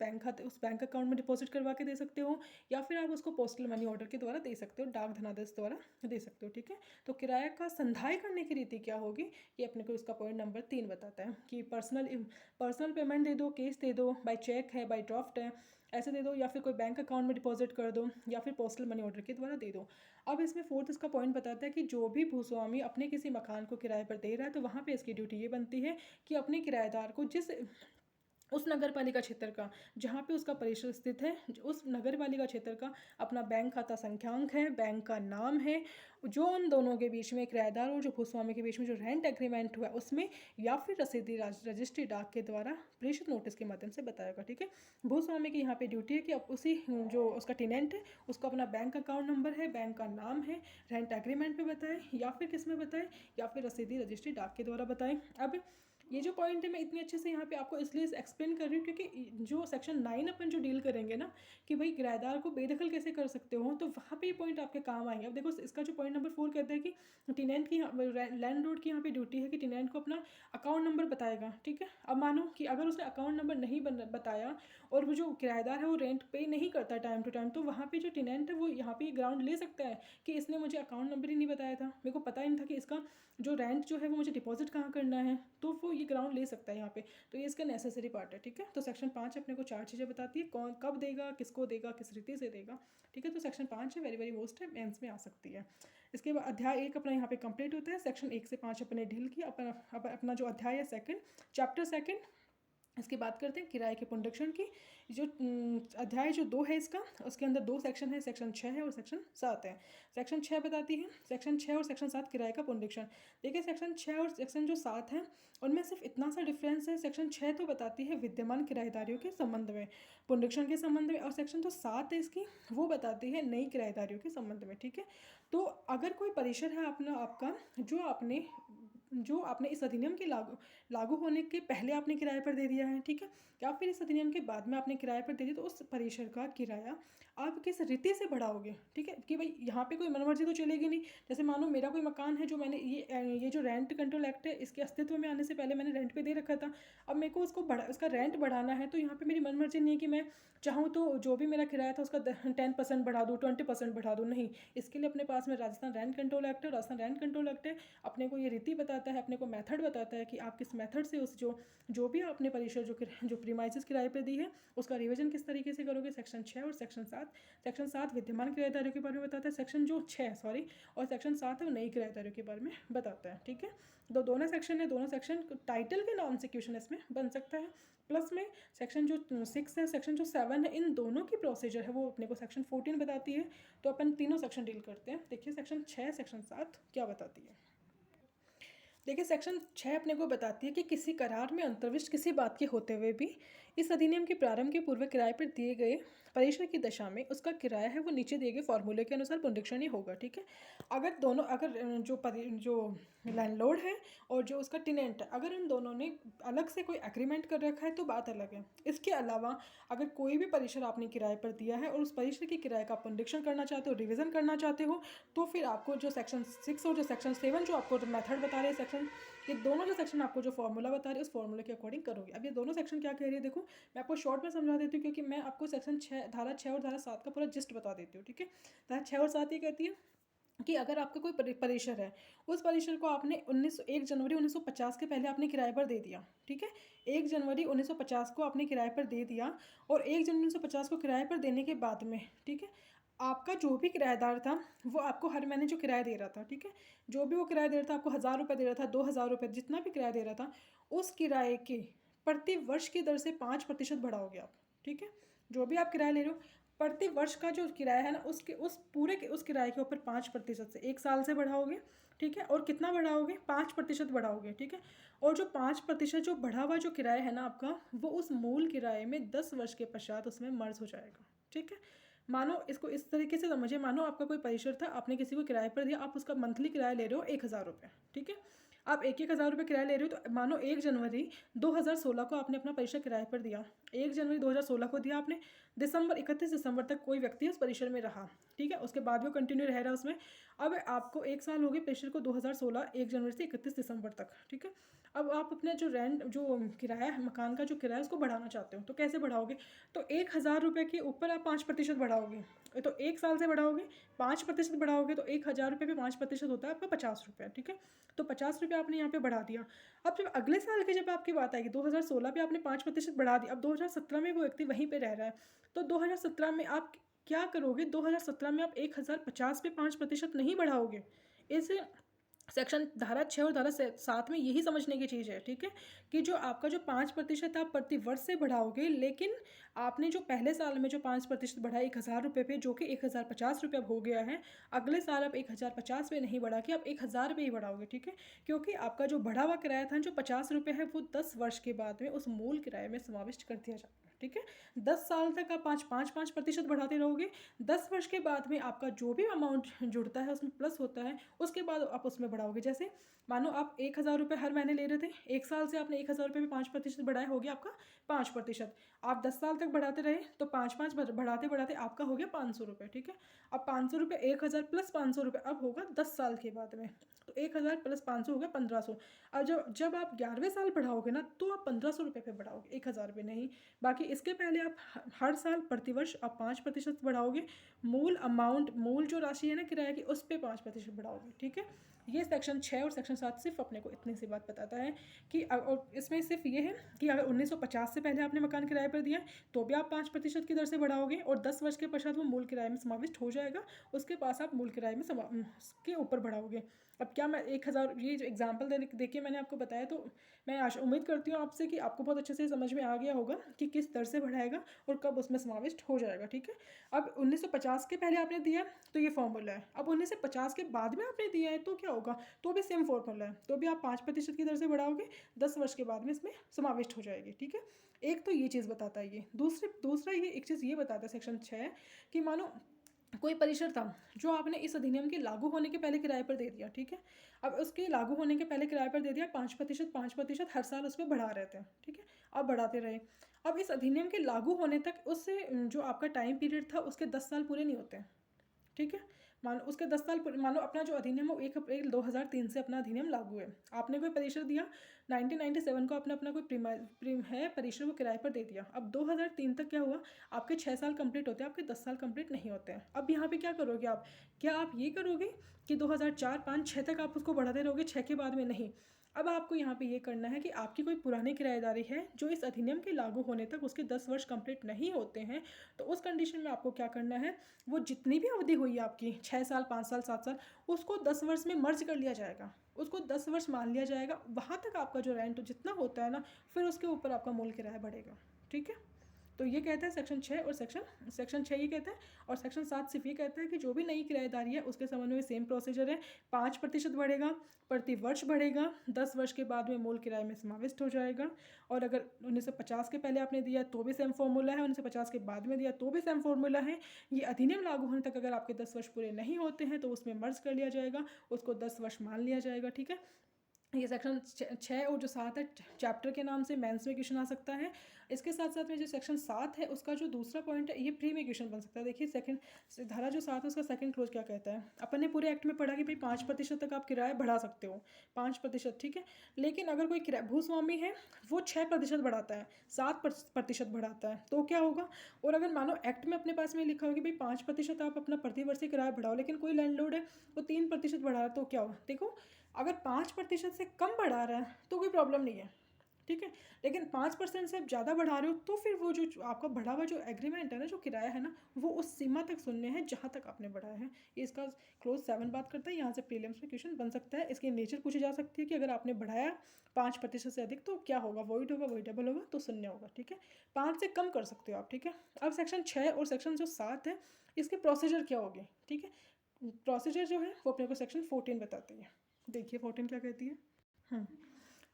बैंक अकाउंट में डिपॉजिट करवा के दे सकते हो, या फिर आप उसको पोस्टल मनी ऑर्डर के द्वारा दे सकते हो, डाक धनादेश द्वारा दे सकते हो, ठीक है। तो किराया का संधाय करने की रीति क्या होगी, ये अपने को इसका पॉइंट नंबर 3 बताता है कि पर्सनल पेमेंट दे दो, केस दे दो, बाई चेक है, बाई ड्राफ्ट है, ऐसे दे दो, या फिर कोई बैंक अकाउंट में डिपॉजिट कर दो, या फिर पोस्टल मनी ऑर्डर के द्वारा दे दो। अब इसमें फोर्थ इसका पॉइंट बताता है कि जो भी भूस्वामी अपने किसी मकान को किराए पर दे रहा है तो वहाँ पे इसकी ड्यूटी ये बनती है कि अपने किराएदार को जिस उस नगर पालिका क्षेत्र का जहाँ पे उसका परिसर स्थित है, उस नगर पालिका क्षेत्र का अपना बैंक खाता संख्यांक है, बैंक का नाम है, जो उन दोनों के बीच में किराएदार और जो भूस्वामी के बीच में जो रेंट एग्रीमेंट हुआ है उसमें, या फिर रसीदी रजिस्ट्री डाक के द्वारा प्रेषित नोटिस के माध्यम से बताएगा। ठीक है, भूस्वामी की यहाँ पे ड्यूटी है कि अब उसी जो उसका टेनेंट है उसको अपना बैंक अकाउंट नंबर है, बैंक का नाम है, रेंट एग्रीमेंट में बताए, या फिर किस में बताए, या फिर रसीदी रजिस्ट्री डाक के द्वारा बताएं। अब ये जो पॉइंट है मैं इतनी अच्छे से यहाँ पे आपको इसलिए एक्सप्लेन कर रही हूँ क्योंकि जो सेक्शन 9 अपन जो डील करेंगे ना कि भाई किराएदार को बेदखल कैसे कर सकते हो, तो वहाँ पे ये पॉइंट आपके काम आएंगे। अब देखो इसका जो पॉइंट नंबर 4 कहता है कि टेनेंट की लैंडलॉर्ड की यहाँ पे ड्यूटी है कि टेनेंट को अपना अकाउंट नंबर बताएगा। ठीक है, अब मानो कि अगर उसने अकाउंट नंबर नहीं बताया और वो जो किराएदार है वो रेंट पे नहीं करता टाइम टू टाइम, तो वहाँ पे जो टेनेंट है वो यहाँ पे ग्राउंड ले सकता है कि इसने मुझे अकाउंट नंबर ही नहीं बताया था, मेरे को पता ही नहीं था कि इसका जो रेंट जो है वो मुझे डिपॉजिट कहाँ करना है, तो वो ये ग्राउंड ले सकता है यहाँ पे। तो ये इसका नेसेसरी पार्ट है। ठीक है, तो सेक्शन 5 अपने को 4 चीज़ें बताती है, कौन कब देगा, किसको देगा, किस रीति से देगा। ठीक है, तो सेक्शन 5 है, वेरी वेरी मोस्ट है, मेंस में आ सकती है। इसके बाद अध्याय 1 अपना यहाँ पे कंप्लीट होता है। सेक्शन 1 से 5 अपने डील किया। अपना जो अध्याय है सेकंड, चैप्टर सेकंड, इसकी बात करते हैं किराए के पुनरीक्षण की। जो अध्याय जो 2 है इसका, उसके अंदर 2 सेक्शन है, सेक्शन 6 है और सेक्शन 7 है। सेक्शन 6 बताती है, सेक्शन 6 और सेक्शन 7 किराए का पुनरीक्षण। देखिए सेक्शन 6 और सेक्शन जो 7 है उनमें सिर्फ इतना सा डिफरेंस है। सेक्शन 6 तो बताती है विद्यमान किराएदारियों के संबंध में, पुनरीक्षण के संबंध में, और सेक्शन जो 7 है इसकी वो बताती है नई किराएदारियों के संबंध में। ठीक है, तो अगर कोई परिसर है अपना आपका जो आपने इस अधिनियम के लागू होने के पहले आपने किराए पर दे दिया है, ठीक है, या फिर इस अधिनियम के बाद में आपने किराए पर दे दिया, तो उस परिसर का किराया आप किस रीति से बढ़ाओगे। ठीक है, कि भाई यहाँ पे कोई मनमर्जी तो चलेगी नहीं। जैसे मानो मेरा कोई मकान है जो मैंने ये जो रेंट कंट्रोल एक्ट है इसके अस्तित्व में आने से पहले मैंने रेंट पे दे रखा था, अब मेरे को उसका रेंट बढ़ाना है, तो यहाँ पे मेरी मनमर्जी नहीं है कि मैं चाहूँ तो जो भी मेरा किराया था उसका 10% बढ़ा दूँ, 20% बढ़ा दूँ, नहीं। इसके लिए अपने पास में राजस्थान रेंट कंट्रोल एक्ट है। राजस्थान रेंट कंट्रोल एक्ट है अपने को ये रीति बताता है, अपने को मेथड बताता है कि आप किस मेथड से उस जो भी आपने परिसर जो प्रीमाइसेस किराए पर दी है उसका रिविजन किस तरीके से करोगे। सेक्शन 6 और सेक्शन 7 विद्यमान किराएदारों के बारे में बताता है, सेक्शन जो 6 सॉरी और सेक्शन 7 है वो नई किराएदारों के बारे में बताता है। ठीक है, तो दोनों सेक्शन है, दोनों सेक्शन टाइटल के नाम से क्वेश्चन इसमें बन सकता है। प्लस में सेक्शन जो 6 है, सेक्शन जो 7 है, इन दोनों की प्रोसीजर है वो अपने को सेक्शन 14 बताती है। तो अपन तीनों सेक्शन डील करते हैं। देखिए सेक्शन 6 सेक्शन 7 क्या बताती है। देखिए सेक्शन 6 अपने को बताती है कि किसी करार में अंतर्विष्ट किसी बात के होते हुए भी इस अधिनियम के प्रारंभ के पूर्व किराए पर दिए गए परिसर की दशा में उसका किराया है वो नीचे दिए गए फॉर्मूले के अनुसार पुनरीक्षण ही होगा। ठीक है, अगर जो लैंडलॉर्ड है और जो उसका टेनेंट है, अगर इन दोनों ने अलग से कोई एग्रीमेंट कर रखा है तो बात अलग है। इसके अलावा अगर कोई भी परिसर आपने किराए पर दिया है और उस परिसर के किराए का पुनरीक्षण करना चाहते हो, रिविजन करना चाहते हो, तो फिर आपको जो सेक्शन 6 और जो सेक्शन 7 जो आपको मेथड बता रहे हैं ये दोनों जो सेक्शन आपको जो फॉर्मूला बता रहे हैं उस फॉर्मूले के अकॉर्डिंग करोगे। अब ये दोनों सेक्शन क्या कह रही है देखो, मैं आपको शॉर्ट में समझा देती हूँ क्योंकि मैं आपको सेक्शन 6 धारा 6 और धारा 7 का पूरा जिस्ट बता देती हूँ। ठीक है, धारा 6 और 7 ये कहती है कि अगर आपका कोई परिसर है, उस परिसर को आपने 1 जनवरी 1950 के पहले आपने किराए पर दे दिया। ठीक है, 1 जनवरी 1950 को आपने किराए पर दे दिया और 1 जनवरी 1950 को किराए पर देने के बाद में, ठीक है, आपका जो भी किराएदार था वो आपको हर महीने जो किराया दे रहा था, ठीक है, जो भी वो किराया दे रहा था, आपको 1000 रुपये दे रहा था, 2000 रुपये, जितना भी किराया दे रहा था, उस किराए के प्रति वर्ष की दर से 5% बढ़ाओगे आप। ठीक है, जो भी आप किराया ले रहे हो प्रति वर्ष का जो किराया है ना उस किराए के ऊपर 5% से 1 साल से बढ़ाओगे। ठीक है, और कितना बढ़ाओगे, 5% बढ़ाओगे। ठीक है, और जो 5% जो बढ़ा हुआ जो किराया है ना आपका, वो उस मूल किराए में 10 वर्ष के पश्चात उसमें मर्ज हो जाएगा। ठीक है, मानो इसको इस तरीके से समझिए, मानो आपका कोई परिसर था, आपने किसी को किराए पर दिया, आप उसका मंथली किराया ले रहे हो 1000 रुपये। ठीक है, आप 1000 रुपये किराया ले रहे हो, तो मानो 1 जनवरी 2016 को आपने अपना परिसर किराए पर दिया, 1 जनवरी 2016 को दिया आपने, 31 दिसंबर तक कोई व्यक्ति उस परिसर में रहा। ठीक है, उसके बाद वो कंटिन्यू रह रहा उसमें। अब आपको 1 साल हो गए परिसर को 2016 1 जनवरी से 31 दिसंबर तक। ठीक है, अब आप अपना जो किराया है, मकान का जो किराया उसको बढ़ाना चाहते हो, तो कैसे बढ़ाओगे, तो 1000 रुपये के ऊपर आप 5% बढ़ाओगे, तो 1 साल से बढ़ाओगे, 5% बढ़ाओगे, तो 1000 रुपये पे 5% होता है आपका 50 रुपये। ठीक है, तो 50 रुपये आपने यहाँ पे बढ़ा दिया। अब जब अगले साल की जब आपकी बात आएगी 2016 पे आपने 5% बढ़ा दिया, अब 2017 में वो व्यक्ति वहीं पे रह रहा है, तो 2017 में आप क्या करोगे, 2017 में आप 1050 पे 5% नहीं बढ़ाओगे। इस सेक्शन धारा 6 और धारा 7 में यही समझने की चीज़ है, ठीक है, कि जो आपका जो 5% आप प्रति वर्ष से बढ़ाओगे, लेकिन आपने जो पहले साल में जो 5% बढ़ा 1000 रुपये पे, जो कि 1050 रुपये अब हो गया है, अगले साल आप 1050 पे नहीं बढ़ा के आप 1000 रुपये ही बढ़ाओगे, ठीक है, क्योंकि आपका जो बढ़ा हुआ किराया था जो 50 रुपये है वो 10 वर्ष के बाद में उस मूल किराए में समाविष्ट कर दिया जाएगा, ठीक है। 10 साल तक आप 5% बढ़ाते रहोगे। 10 वर्ष के बाद में आपका जो भी अमाउंट जुड़ता है उसमें प्लस होता है, उसके बाद आप उसमें बढ़ाओगे। जैसे मानो आप 1000 रुपये हर महीने ले रहे थे, एक साल से आपने 1000 रुपये में 5% बढ़ाया, हो गया आपका 5%। आप 10 साल तक बढ़ाते रहे तो 5 बढ़ाते बढ़ाते आपका हो गया 500 रुपये, ठीक है। अब 500 रुपये 1000 प्लस 500 रुपये अब होगा 10 साल के बाद में, तो 1000 प्लस 500 हो गया 1500। अब जब आप 11वें साल बढ़ाओगे ना तो आप 1500 रुपये पे बढ़ाओगे, 1000 रुपये नहीं। बाकी इसके पहले आप हर साल प्रतिवर्ष आप 5% बढ़ाओगे, मूल अमाउंट, मूल जो राशि है ना किराए की, उस पर 5% बढ़ाओगे, ठीक है। ये सेक्शन 6 और सेक्शन 7 सिर्फ अपने को इतनी सी बात बताता है कि और इसमें सिर्फ ये है कि अगर 1950 से पहले आपने मकान किराए पर दिया है तो भी आप 5% की दर से बढ़ाओगे, और 10 वर्ष के पश्चात वो मूल किराए में समाविष्ट हो जाएगा, उसके पास आप मूल किराए में के ऊपर बढ़ाओगे। अब क्या मैं 1000, ये जो एग्जाम्पल देके मैंने आपको बताया, तो मैं उम्मीद करती हूँ आपसे कि आपको बहुत अच्छे से समझ में आ गया होगा कि किस दर से बढ़ाएगा और कब उसमें समाविष्ट हो जाएगा, ठीक है। अब 1950 के पहले आपने दिया तो ये फॉर्मूला है, अब 1950 के बाद में आपने दिया है तो क्या होगा, तो भी सेम फॉर्मूला है, तो भी आप 5% की दर से बढ़ाओगे, 10 वर्ष के बाद में इसमें समाविष्ट हो जाएगी, ठीक है। एक तो ये चीज़ बताता है ये। दूसरा ये एक चीज़ ये बताता है सेक्शन 6 कि मानो कोई परिसर था जो आपने इस अधिनियम के लागू होने के पहले किराए पर दे दिया, ठीक है। अब उसके लागू होने के पहले किराए पर दे दिया 5% हर साल उस पर बढ़ा रहे थे, ठीक है, अब बढ़ाते रहे। अब इस अधिनियम के लागू होने तक उससे जो आपका टाइम पीरियड था उसके 10 साल पूरे नहीं होते, ठीक है। मानो उसके 10 साल, मानो अपना जो अधिनियम है 1 अप्रैल 2003 से अपना अधिनियम लागू है, आपने कोई परिसर दिया 1997 को, आपने अपना कोई प्रीम है परिसर वो किराए पर दे दिया। अब 2003 तक क्या हुआ, आपके 6 साल कंप्लीट होते हैं, आपके 10 साल कंप्लीट नहीं होते हैं। अब यहाँ पे क्या करोगे आप, क्या आप ये करोगे कि 2004, 5, 6 तक आप उसको बढ़ाते रहोगे, 6 के बाद में नहीं। अब आपको यहाँ पे ये करना है कि आपकी कोई पुरानी किराएदारी है जो इस अधिनियम के लागू होने तक उसके 10 वर्ष कंप्लीट नहीं होते हैं, तो उस कंडीशन में आपको क्या करना है, वो जितनी भी अवधि हुई है आपकी 6 साल, 5 साल, 7 साल, उसको 10 वर्ष में मर्ज कर लिया जाएगा, उसको 10 वर्ष मान लिया जाएगा। वहाँ तक आपका जो रेंट जितना होता है ना, फिर उसके ऊपर आपका मूल किराया बढ़ेगा, ठीक है। तो ये कहता है सेक्शन 6, और सेक्शन 6 ये कहता है, और सेक्शन 7 सिर्फ ये कहता है कि जो भी नई किराएदारी है उसके संबंध में सेम प्रोसीजर है, 5% बढ़ेगा, प्रति वर्ष बढ़ेगा, 10 वर्ष के बाद में मूल किराए में समाविष्ट हो जाएगा। और अगर 1950 के पहले आपने दिया तो भी सेम फॉर्मूला है, 1950 के बाद में दिया तो भी सेम फॉर्मूला है। ये अधिनियम लागू होने तक अगर आपके 10 वर्ष पूरे नहीं होते हैं तो उसमें मर्ज कर लिया जाएगा, उसको 10 वर्ष मान लिया जाएगा, ठीक है। ये सेक्शन 6 और जो 7 है चैप्टर के नाम से मेंस में क्वेश्चन आ सकता है। इसके साथ साथ में जो सेक्शन 7 है उसका जो दूसरा पॉइंट है ये प्री में क्वेश्चन बन सकता है। देखिए सेकंड धारा जो 7 है उसका सेकंड क्लोज क्या कहता है, अपन ने पूरे एक्ट में पढ़ा कि भाई 5% तक आप किराया बढ़ा सकते हो, 5%, ठीक है। लेकिन अगर कोई भूस्वामी है वो 6% बढ़ाता है, 7% बढ़ाता है, तो क्या होगा। और अगर मानो एक्ट में अपने पास में लिखा हो कि भाई 5% आप अपना प्रतिवर्षीय किराया बढ़ाओ, लेकिन कोई लैंडलॉर्ड है वो 3% बढ़ा रहा है, तो क्या होगा। देखो अगर 5% से कम बढ़ा रहा है तो कोई प्रॉब्लम नहीं है, ठीक है। लेकिन 5% से आप ज़्यादा बढ़ा रहे हो तो फिर वो जो आपका बढ़ा हुआ जो एग्रीमेंट है ना, जो किराया है ना, वो उस सीमा तक सुनने हैं जहाँ तक आपने बढ़ाया है। ये इसका क्लोज 7 बात करता है। यहाँ से प्रीलिम्स में क्वेश्चन बन सकता है। इसकी नेचर पूछी जा सकती है कि अगर आपने बढ़ाया 5% से अधिक तो क्या होगा, वॉइड होगा, वॉइडेबल होगा, तो शून्य होगा, ठीक है। 5 से कम कर सकते हो आप, ठीक है। अब सेक्शन 6 और सेक्शन जो 7 है इसके प्रोसीजर क्या होगी, ठीक है। प्रोसीजर जो है वो अपने को सेक्शन 14 बताती है। देखिए 14 क्या कहती है।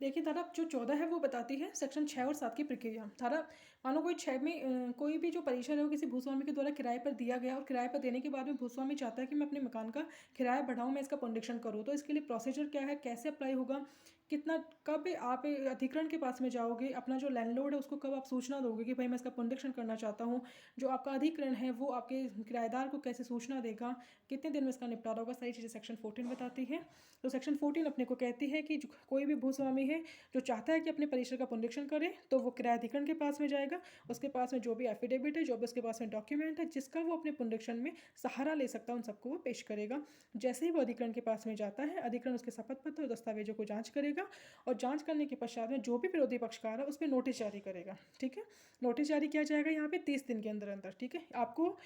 देखिए धारा जो 14 है वो बताती है सेक्शन 6 और 7 की प्रक्रिया। धारा मानो कोई 6 में कोई भी जो परिसर है वो किसी भूस्वामी के द्वारा किराए पर दिया गया, और किराए पर देने के बाद में भूस्वामी चाहता है कि मैं अपने मकान का किराया बढ़ाऊँ, मैं इसका पुनरीक्षण करूँ, तो इसके लिए प्रोसीजर क्या है, कैसे अप्लाई होगा, कितना, कब आप अधिकरण के पास में जाओगे, अपना जो लैंडलॉर्ड है उसको कब आप सूचना दोगे कि भाई मैं इसका पुनरीक्षण करना चाहता हूँ, जो आपका अधिकरण है वो आपके किराएदार को कैसे सूचना देगा, कितने दिन में इसका निपटारा होगा, सारी चीज़ें सेक्शन 14 बताती है। तो सेक्शन 14 अपने को कहती है कि कोई भी भूस्वामी है, जो चाहता है कि अपने परिसर का पुनरीक्षण करे, तो वो किराया अधिकरण के पास में जाएगा। उसके पास में जो भी एफिडेविट है, जो भी उसके पास में डॉक्यूमेंट है जिसका वो अपने पुनरीक्षण में सहारा ले सकता है, उन सबको वो पेश करेगा। जैसे ही वो अधिकरण के पास में जाता है, अधिकरण उसके शपथ पत्र और दस्तावेजों को जाँच करेगा और जाँच करने के पश्चात में जो भी विरोधी पक्षकार है उस पर नोटिस जारी करेगा। ठीक है, नोटिस जारी किया जाएगा यहाँ पे 30 दिन के अंदर अंदर। ठीक है, आपको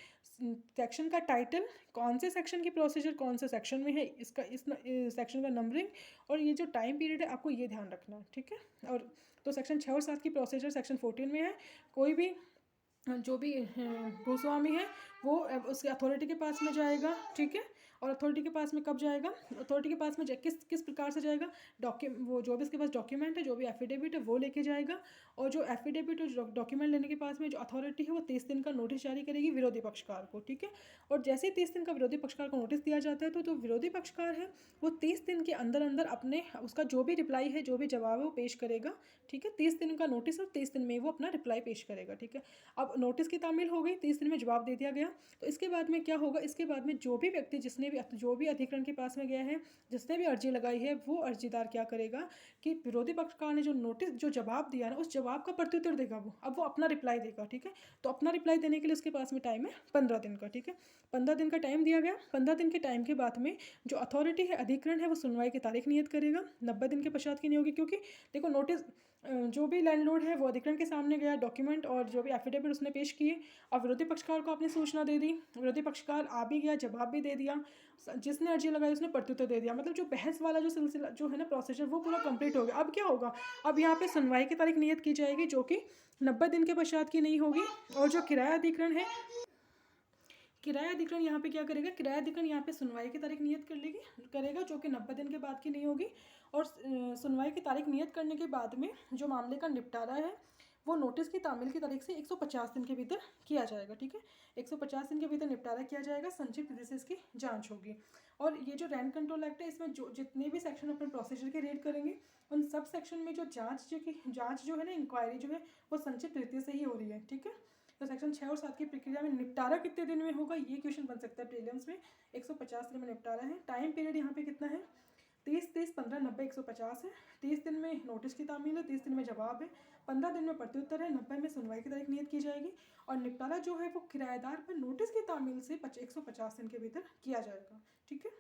सेक्शन का टाइटल, कौन से सेक्शन की प्रोसीजर कौन से सेक्शन में है, इसका इस सेक्शन का नंबरिंग और ये जो टाइम पीरियड है आपको ये ध्यान रखना है। ठीक है, और तो सेक्शन 6 और 7 की प्रोसीजर सेक्शन 14 में है। कोई भी जो भी भूस्वामी है वो उसके अथॉरिटी के पास में जाएगा। ठीक है, और अथॉरिटी के पास में कब जाएगा, अथॉरिटी के पास में किस प्रकार से जाएगा, वो जो भी इसके पास डॉक्यूमेंट है, जो भी एफिडेविट है वो लेके जाएगा। और जो एफिडेविट और डॉक्यूमेंट लेने के पास में जो अथॉरिटी है वो 30 दिन का नोटिस जारी करेगी विरोधी पक्षकार को। ठीक है, और जैसे ही 30 दिन का विरोधी पक्षकार को नोटिस दिया जाता है तो जो विरोधी पक्षकार है वो 30 दिन के अंदर अंदर अपने उसका जो भी रिप्लाई है, जो भी जवाब है वो पेश करेगा। ठीक है, 30 दिन का नोटिस और 30 दिन में वो अपना रिप्लाई पेश करेगा। ठीक है, अब नोटिस की तामील हो गई, 30 दिन में जवाब दे दिया गया, तो इसके बाद में क्या होगा, इसके बाद में जो भी व्यक्ति जो भी अधिकरण के पास में गया है, जिसने भी अर्जी लगाई है, वो अर्जीदार क्या करेगा कि विरोधी पक्षकार ने जो नोटिस जो जवाब दिया ना उस जवाब का प्रत्युत्तर देगा वो। अब वो अपना रिप्लाई देगा। ठीक है, तो अपना रिप्लाई देने के लिए उसके पास में टाइम है 15 दिन का। ठीक है, 15 दिन का टाइम दिया गया। 15 दिन के टाइम के बाद में जो अथॉरिटी है, अधिकरण है, वो सुनवाई की तारीख नियत करेगा। 90 दिन के पश्चात की नहीं होगी, क्योंकि देखो नोटिस जो भी लैंडलॉर्ड है वो अधिकरण के सामने गया, डॉक्यूमेंट और जो भी एफिडेविट उसने पेश किए, और विरोधी पक्षकार को आपने सूचना दे दी, विरोधी पक्षकार आ भी गया, जवाब भी दे दिया, जिसने अर्जी लगाई उसने प्रत्युत्तर दे दिया, मतलब जो बहस वाला जो सिलसिला जो है ना प्रोसीजर वो पूरा कंप्लीट हो गया। अब क्या होगा, अब यहाँ पे सुनवाई की तारीख नियत की जाएगी जो कि 90 दिन के पश्चात की नहीं होगी। और जो किराया अधिकरण है, किराया अधिकरण यहाँ पे क्या करेगा, किराया अधिकरण यहाँ पे सुनवाई की तारीख नियत करेगा जो कि 90 दिन के बाद की नहीं होगी। और सुनवाई की तारीख नियत करने के बाद में जो मामले का निपटारा है वो नोटिस की तामील की तारीख से 150 दिन के भीतर किया जाएगा। ठीक है, 150 दिन के भीतर निपटारा किया जाएगा, संक्षिप्त विधि से इसकी जांच होगी। और ये जो रैंट कंट्रोल एक्ट है, इसमें जो जितने भी सेक्शन अपने प्रोसीजर के रीड करेंगे, उन सब सेक्शन में जो जांच जो है ना, इंक्वायरी जो है वो संक्षिप्त रीति से ही हो रही है। ठीक है, तो सेक्शन 6 और 7 की प्रक्रिया में निपटारा कितने दिन में होगा, ये क्वेश्चन बन सकता है प्रीलिम्स में। 150 दिन में निपटारा है। टाइम पीरियड यहाँ पे कितना है, 30, 30, 15, 90, 150 है। 30 दिन में नोटिस की तामील है, 30 दिन में जवाब है, 15 दिन में प्रत्युत्तर है, 90 में सुनवाई की तारीख नियत की जाएगी। और निपटारा जो है वो किराएदार पर नोटिस की तामील से 150 दिन के भीतर किया जाएगा। ठीक है,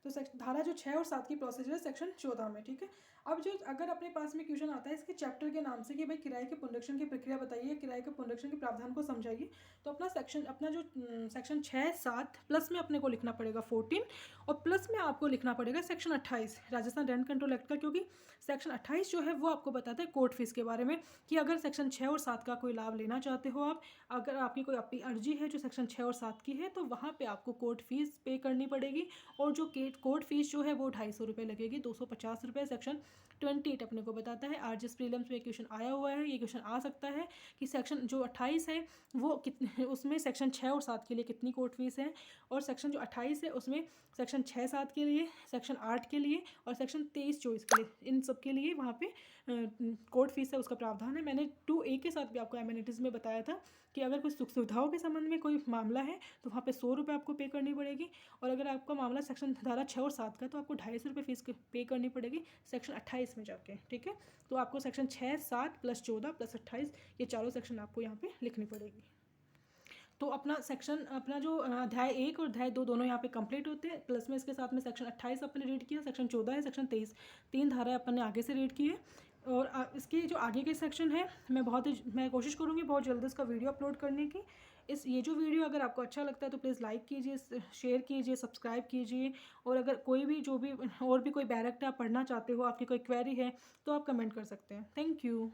तो धारा जो 6 और 7 की प्रोसीजर है सेक्शन 14 में। ठीक है, अब जो अगर अपने पास में क्वेश्चन आता है इसके चैप्टर के नाम से कि भाई किराए के पुनरीक्षण की प्रक्रिया बताइए, किराए के पुनरीक्षण के प्रावधान को समझाइए, तो अपना जो सेक्शन 6, 7 प्लस में अपने को लिखना पड़ेगा 14, और प्लस में आपको लिखना पड़ेगा section 28 Rajasthan rent control act का, क्योंकि सेक्शन 28 जो है वो आपको बताता है कोर्ट फीस के बारे में, कि अगर सेक्शन 6 और 7 का कोई लाभ लेना चाहते हो आप, अगर आपकी कोई अपनी अर्जी है जो सेक्शन 6 और 7 की है, तो वहाँ पर आपको कोर्ट फीस पे करनी पड़ेगी। और जो कोर्ट फीस जो है वो 250 रुपये लगेगी, 250 रुपये। सेक्शन 28 अपने को बताता है, आरजीएस प्रीलिम्स में क्वेश्चन आया हुआ है, ये क्वेश्चन आ सकता है कि सेक्शन जो 28 है वो कितने, उसमें सेक्शन 6 और 7 के लिए कितनी कोर्ट फीस है, और सेक्शन जो 28 है उसमें सेक्शन 6, 7 के लिए, सेक्शन 8 के लिए और सेक्शन 23, 24 के लिए, इन सब के लिए वहाँ पे कोर्ट फीस है उसका प्रावधान है। मैंने 2A के साथ भी आपको एमिनिटीज़ में बताया था कि अगर कोई सुख सुविधाओं के संबंध में कोई मामला है तो वहाँ पे 100 रुपये आपको पे करनी पड़ेगी, और अगर आपका मामला सेक्शन धारा 6 और 7 का तो आपको 250 रुपये फीस पे करनी पड़ेगी सेक्शन 28 में जाके। ठीक है, तो आपको सेक्शन 6, 7 प्लस 14 प्लस 28 ये चारों सेक्शन आपको यहाँ पे लिखनी पड़ेगी। तो अपना जो अध्याय 1 और अध्याय 2 दोनों यहाँ पे कंप्लीट होते हैं। प्लस में इसके साथ में सेक्शन 28 अपने रीड किया, सेक्शन 14 है, सेक्शन 23, 3 धाराएं अपन ने आगे से रीड की है। और इसकी जो आगे के सेक्शन है मैं कोशिश करूँगी बहुत जल्दी इसका वीडियो अपलोड करने की। ये जो वीडियो अगर आपको अच्छा लगता है तो प्लीज़ लाइक कीजिए, शेयर कीजिए, सब्सक्राइब कीजिए। और अगर कोई भी और भी कोई बैरक आप पढ़ना चाहते हो, आपकी कोई क्वेरी है तो आप कमेंट कर सकते हैं। Thank you.